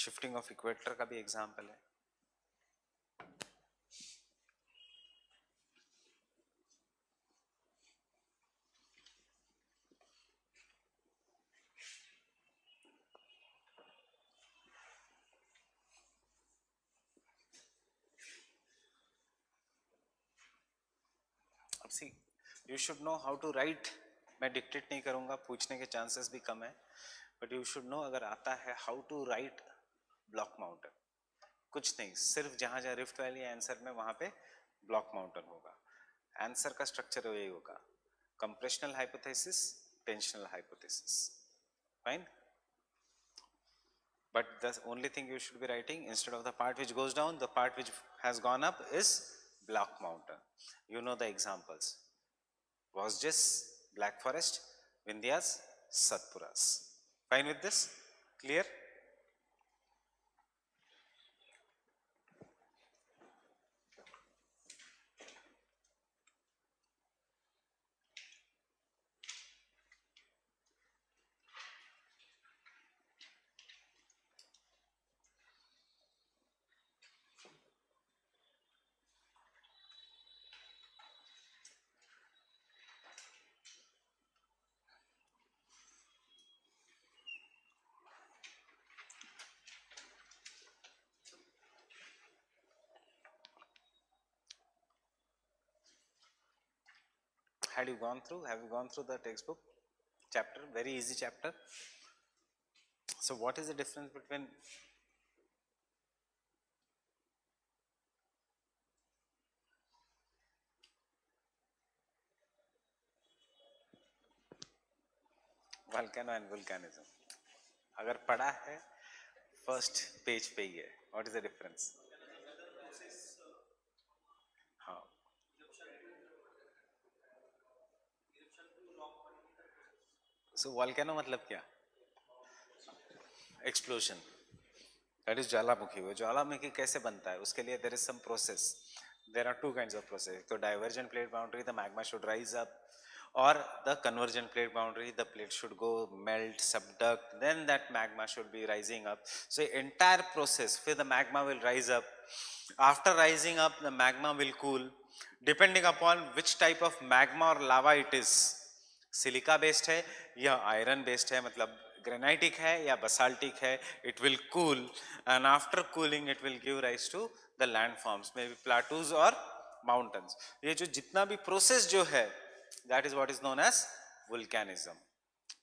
शिफ्टिंग ऑफ इक्वेटर का भी एग्जांपल है. See, you should know how to write. मैं डिक्टेट नहीं करूंगा, पूछने के चांसेस भी कम है, बट यू शुड नो, अगर आता है, how to write block mountain. कुछ नहीं, सिर्फ जहां जहां रिफ्ट वैली आंसर में वहां पे ब्लॉक माउंटेन होगा. आंसर का स्ट्रक्चर यही होगा, compressional hypothesis, tensional hypothesis. Fine. But the only thing you should be writing, instead of the part which goes down, the part which has gone up is Black Mountain. You know the examples. Vosges, Black Forest, Vindhyas, Satpuras. Fine with this? Clear? Have you gone through the textbook chapter? Very easy chapter. So what is the difference between volcano and volcanism? अगर पढ़ा है, first page पे ही है. What is the difference? हाँ, so volcano मतलब क्या? Explosion. That is ज्वालामुखी. वो ज्वालामुखी कैसे बनता है, उसके लिए there is some process. There are 2 kinds of process. तो divergent plate boundary, the magma should rise up, or the convergent plate boundary, the plate should go melt, subduct, then that magma should be rising up. So entire process, फिर the magma will rise up, After rising up, the magma will cool, depending upon which type of magma or lava it is. Silica based है या iron based है, मतलब granitic है या basaltic है, it will cool, and after cooling it will give rise to the landforms, maybe plateaus or mountains. ये जो जितना भी process जो है, that is what is known as volcanism.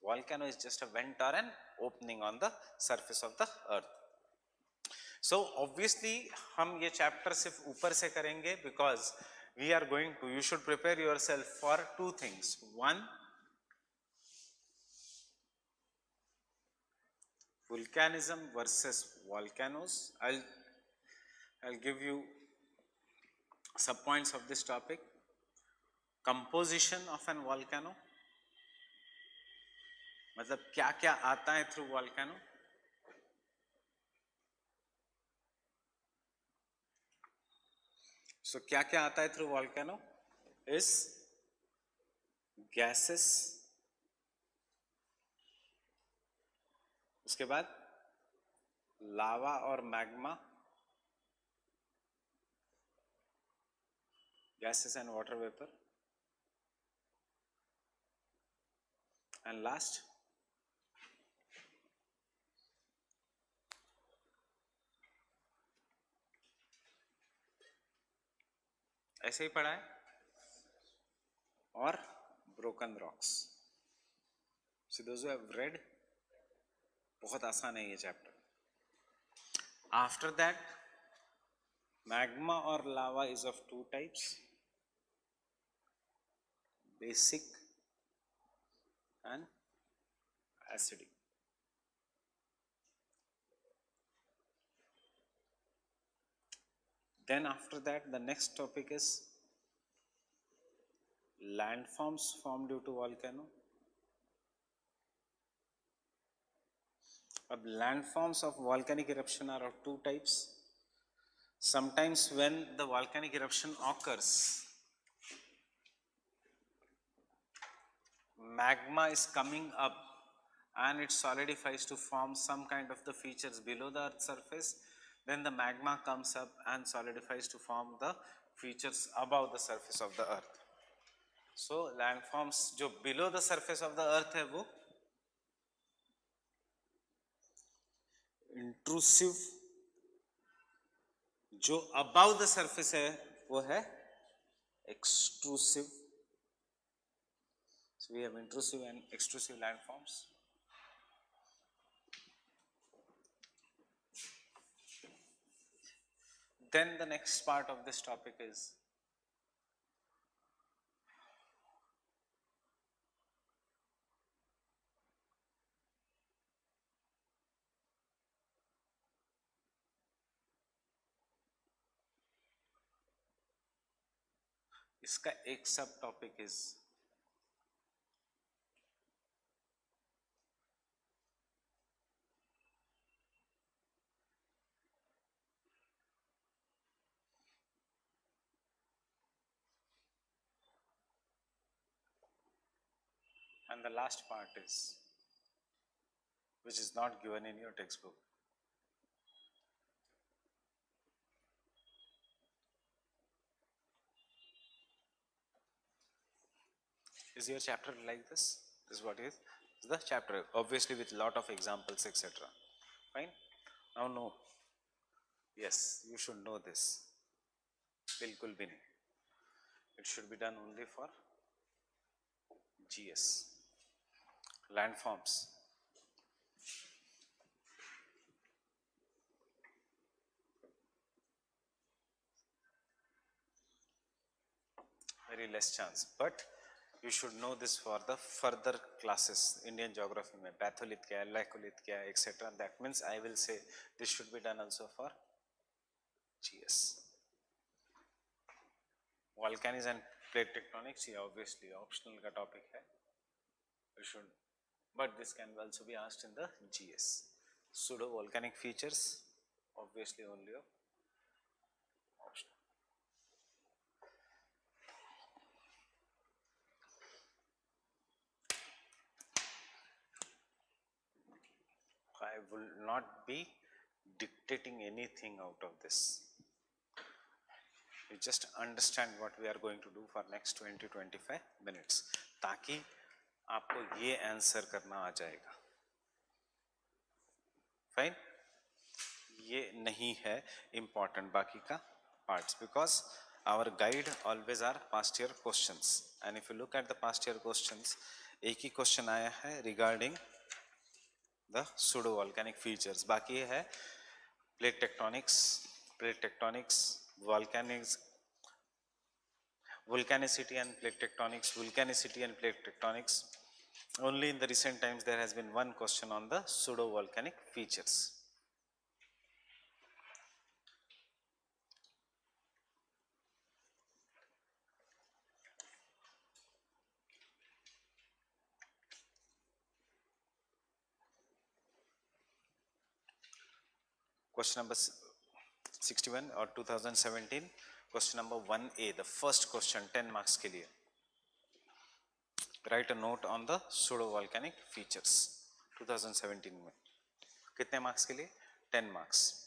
Volcano is just a vent or an opening on the surface of the earth. So obviously हम ये chapter सिर्फ ऊपर से करेंगे because we are going to, you should prepare yourself for two things. One, volcanism versus volcanoes. I'll give you sub points of this topic. Composition of an volcano, मतलब क्या क्या आता है through volcano. So क्या क्या आता है through volcano is gases, उसके बाद लावा और magma, gases and water vapor, and last ऐसे ही पढ़ा है, और broken rocks. So those who have read, बहुत आसान है ये chapter. After that, magma or lava is of two types, basic and acidic. Then after that, the next topic is landforms formed due to volcano. अब landforms of volcanic eruption are of two types. Sometimes when the volcanic eruption occurs, magma is coming up and it solidifies to form some kind of the features below the earth's surface. Then the magma comes up and solidifies to form the features above the surface of the earth. So landforms जो below the surface of the earth है वो intrusive, जो above the surface है वो है extrusive. So we have intrusive and extrusive landforms. Then the next part of this topic is इसका एक सब topic is and the last part is, which is not given in your textbook. Is your chapter like this? This is what is the chapter, obviously with lot of examples, etc. Fine. Now no. Yes, you should know this. बिल्कुल भी नहीं. It should be done only for GS. Landforms. Very less chance, but you should know this for the further classes. Indian geography में batholith क्या है, laccolith क्या है, etc. That means I will say this should be done also for GS. Volcanics and plate tectonics, ये obviously optional का topic है. You should, but this can also be asked in the GS. Pseudo volcanic features, obviously only optional. I will not be dictating anything out of this. You just understand what we are going to do for next 20-25 minutes, ताकि आपको ये answer करना आ जाएगा. Fine. ये नहीं है important बाकी का parts, because our guide always are past year questions, and if you look at the past year questions, एक ही question आया है regarding the pseudo volcanic features. बाकी ये है plate tectonics, volcanicity and plate tectonics. Only in the recent times there has been one question on the pseudo volcanic features. Question number 61 or 2017, question number 1A, the first question, 10 marks के लिए. Write a note on the pseudo volcanic features. 2017 में कितने marks के लिए? 10 marks.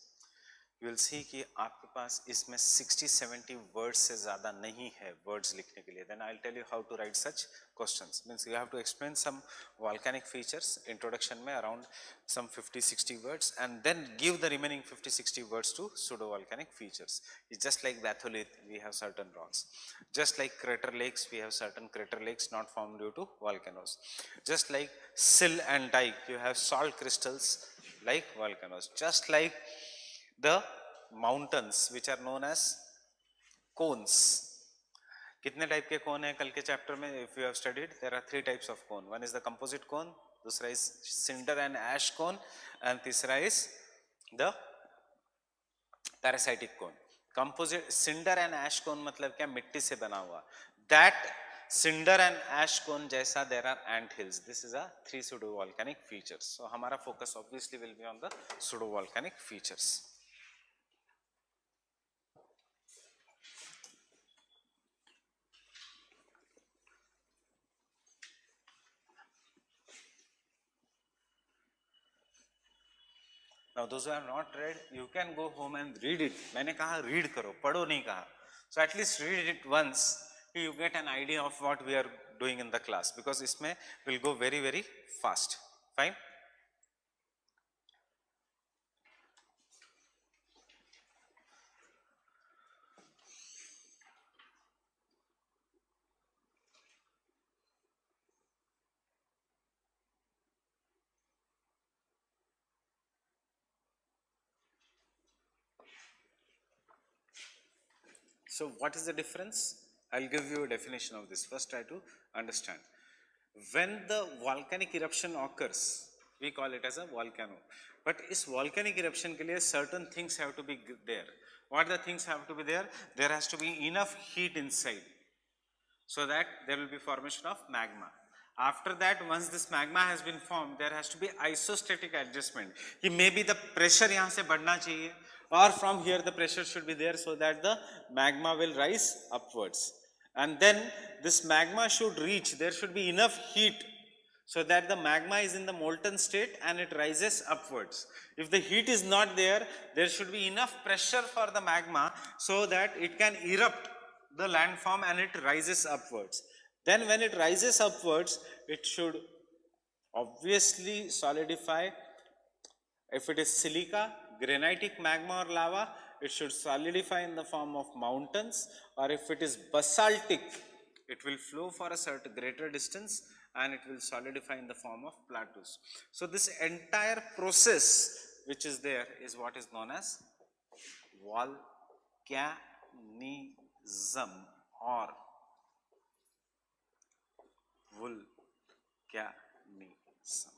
You will see कि आपके पास इसमें 60-70 words से ज़्यादा नहीं है words लिखने के लिए. Then I'll tell you how to write such questions. Means you have to explain some volcanic features. Introduction में around some 50-60 words, and then give the remaining 50-60 words to pseudo volcanic features. It's just like batholith, we have certain rocks. Just like crater lakes, we have certain crater lakes not formed due to volcanoes. Just like sill and dike, you have salt crystals like volcanoes. Just like the mountains which are known as cones. कितने type के कोन है कल के chapter में? if you have studied, there are 3 types of cone. One is the composite cone, दूसरा is cinder and ash cone, and तीसरा is the parasitic cone. Composite cinder and ash cone मतलब क्या? मिट्टी से बना हुआ. That cinder and ash cone जैसा there are ant hills. This is a 3 pseudo volcanic features. So हमारा focus obviously will be on the pseudo volcanic features. Now those who have not read, you can go home and read it. मैंने कहा read करो, पढ़ो नहीं कहा. So at least read it once, you get an idea of what we are doing in the class, because इसमें will go very fast. Fine. So what is the difference? I'll give you a definition of this. First try to understand. When the volcanic eruption occurs, we call it as a volcano. But इस volcanic eruption के लिए certain things have to be there. What the things have to be there? There has to be enough heat inside, so that there will be formation of magma. After that, once this magma has been formed, there has to be isostatic adjustment. कि maybe the pressure यहाँ से बढ़ना चाहिए, or from here the pressure should be there, so that the magma will rise upwards. And then this magma should reach, there should be enough heat so that the magma is in the molten state and it rises upwards. If the heat is not there, there should be enough pressure for the magma so that it can erupt the landform and it rises upwards. Then when it rises upwards, it should obviously solidify. If it is silica, granitic magma or lava, it should solidify in the form of mountains, or if it is basaltic, it will flow for a certain greater distance and it will solidify in the form of plateaus. So this entire process which is there is what is known as volcanism or volcanism.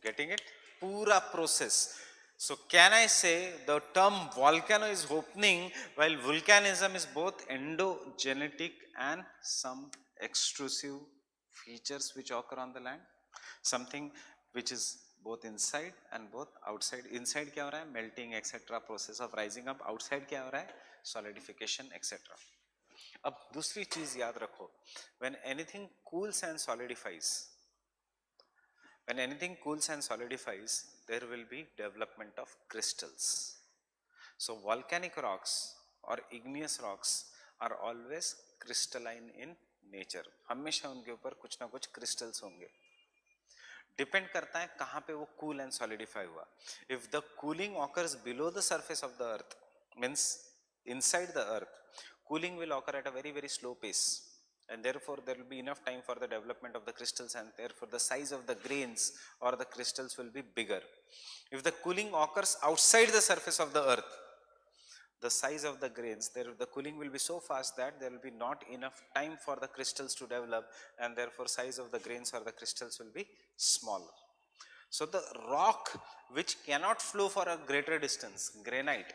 Getting it? Pura process. So can I say the term volcano is opening while volcanism is both endogenetic and some extrusive features which occur on the land? Something which is both inside and both outside. Inside क्या हो रहा है? Melting etc. process of rising up. Outside क्या हो रहा है? Solidification etc. अब दूसरी चीज याद रखो. When anything cools and solidifies, there will be development of crystals. So volcanic rocks or igneous rocks are always crystalline in nature. हमेशा उनके ऊपर कुछ ना कुछ crystals होंगे. डिपेंड करता है कहाँ पे वो कूल एंड सॉलिडिफाई हुआ. If the cooling occurs below the surface of the earth, means inside the earth, cooling will occur at a very very slow pace, and therefore there will be enough time for the development of the crystals, and therefore the size of the grains or the crystals will be bigger. If the cooling occurs outside the surface of the earth, the size of the grains, the cooling will be so fast that there will be not enough time for the crystals to develop, and therefore size of the grains or the crystals will be smaller. So the rock which cannot flow for a greater distance, granite,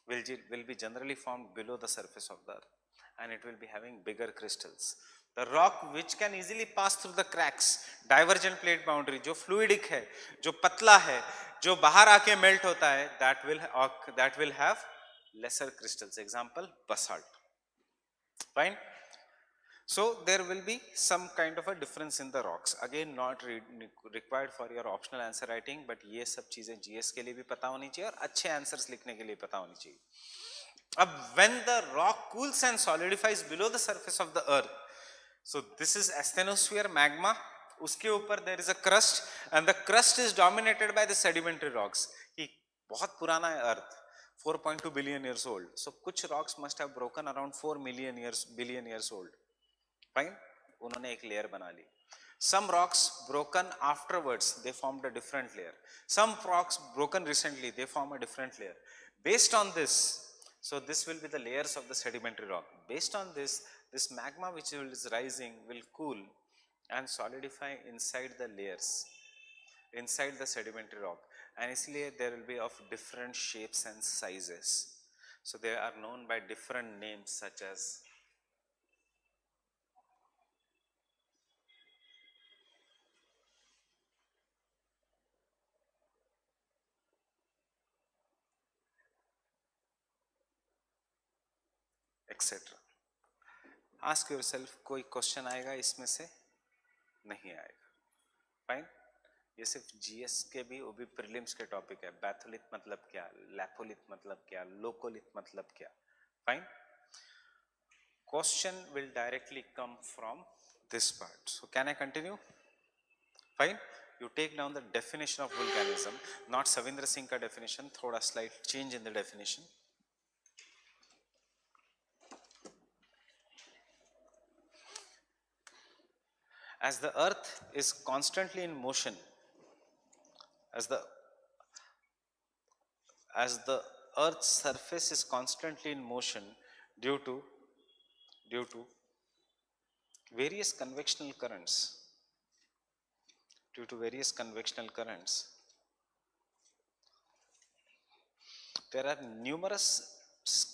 will be generally formed below the surface of the earth, and it will be having bigger crystals. The rock which can easily pass through the cracks, divergent plate boundary, जो fluidic है, जो पतला है, जो बाहर आके melt होता है, that will have lesser crystals. Example, basalt. Fine. So there will be some kind of a difference in the rocks. Again, not required for your optional answer writing, but ये सब चीजें GS के लिए भी पता होनी चाहिए और अच्छे answers लिखने के लिए पता होनी चाहिए. अब when the rock cools and solidifies below the surface of the earth, so this is asthenosphere magma, उसके ऊपर there is a crust, and the crust is dominated by the sedimentary rocks. कि बहुत पुराना है earth, 4.2 billion years old. So कुछ rocks must have broken around 4 billion years old. Fine, उन्होंने एक layer बना ली. Some rocks broken afterwards, they formed a different layer. Some rocks broken recently, they form a different layer. Based on this, so this will be the layers of the sedimentary rock. Based on this magma which is rising will cool and solidify inside the layers, inside the sedimentary rock, and इसलिए there will be of different shapes and sizes. So they are known by different names such as etc. Ask yourself, कोई question आएगा इसमें से? नहीं आएगा. Fine. ये सिर्फ GS के भी, वो भी प्रीलिम्स के टॉपिक है. बैथोलिथ मतलब क्या, लैपोलिथ मतलब क्या, लोकोलिथ मतलब क्या. Fine. Question will directly come from this part. So can I continue? Fine. You take down the definition of volcanism, not Savindra Singh ka definition, thoda slight change in the definition. As the earth is constantly in motion, as the earth's surface is constantly in motion due to various convectional currents, there are numerous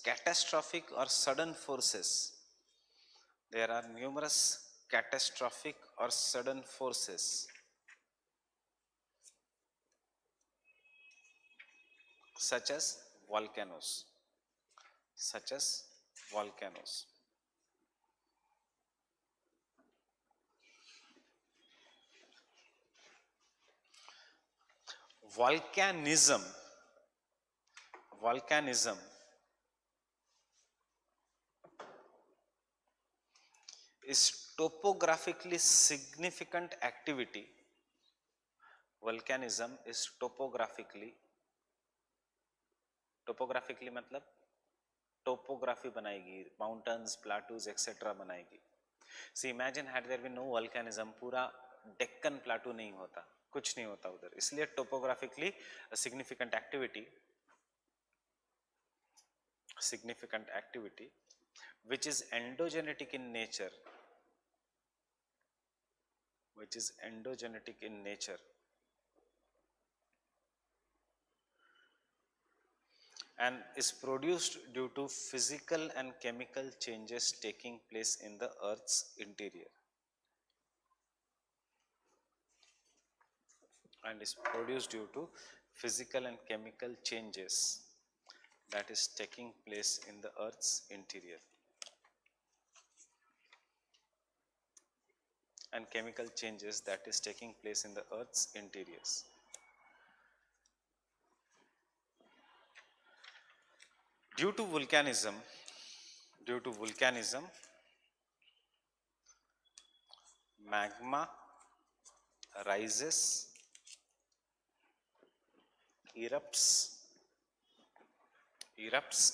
catastrophic or sudden forces. There are numerous catastrophic or sudden forces such as volcanoes. Volcanism is topographically significant activity. Volcanism is topographically मतलब topography बनाएगी, mountains, plateaus, etc. बनाएगी. See, imagine had there been no volcanism, पूरा Deccan plateau नहीं होता, कुछ नहीं होता उधर. इसलिए topographically a significant activity which is endogenetic in nature, and is produced due to physical and chemical changes taking place in the earth's interior. And is produced due to physical and chemical changes that is taking place in the earth's interior. And chemical changes that is taking place in the earth's interiors. Due to volcanism, magma rises, erupts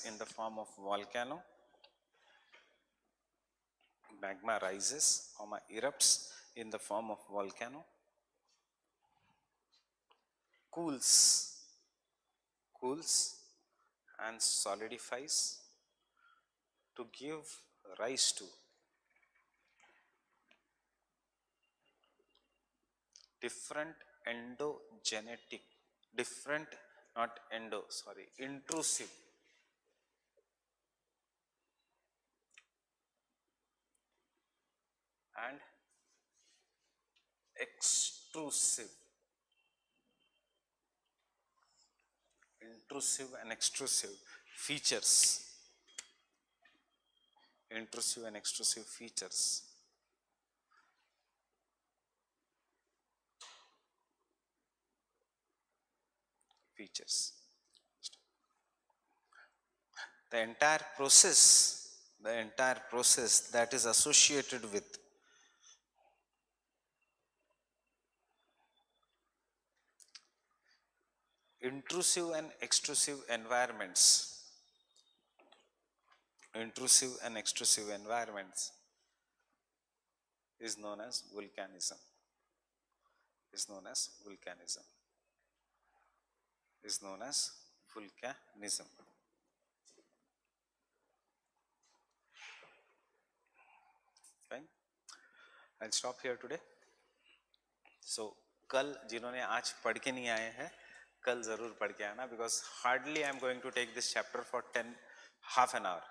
in the form of volcano. Magma rises, erupts in the form of volcano. Cools and solidifies to give rise to different endogenetic, intrusive and extrusive features. The entire process that is associated with intrusive and extrusive environments is known as volcanism. Fine. I'll stop here today. So कल जिन्होंने आज पढ़ के नहीं आए हैं, कल जरूर पढ़ के आना, because hardly I am going to take this chapter for half an hour.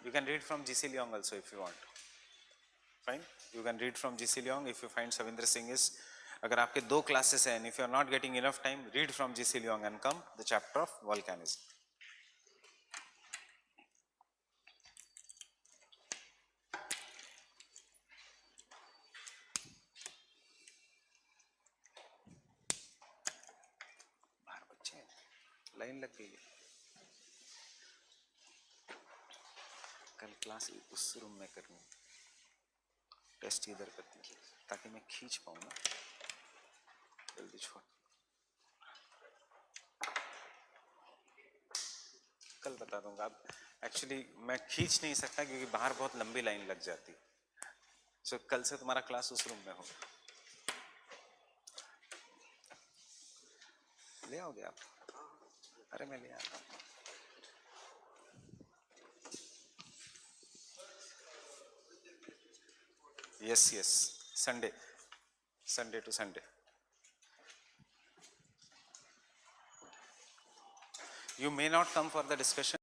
You can read from G.C. Leong also if you want. Fine. You can read from G.C. Leong if you find Savindra Singh is. अगर आपके 2 classes हैं and if you are not getting enough time, read from G.C. Leong and come the chapter of volcanism. बाहर बच्चे line लग गई है. कल class उस रूम में करनी, टेस्ट इधर करती है ताकि मैं खींच पाऊँ ना, जल्दी छोड़. कल बता दूंगा. अब एक्चुअली मैं खींच नहीं सकता क्योंकि बाहर बहुत लंबी लाइन लग जाती. सो कल से तुम्हारा क्लास उस रूम में होगा. ले आओगे आप? अरे मैं ले आता हूँ. Yes, Sunday to Sunday. You may not come for the discussion.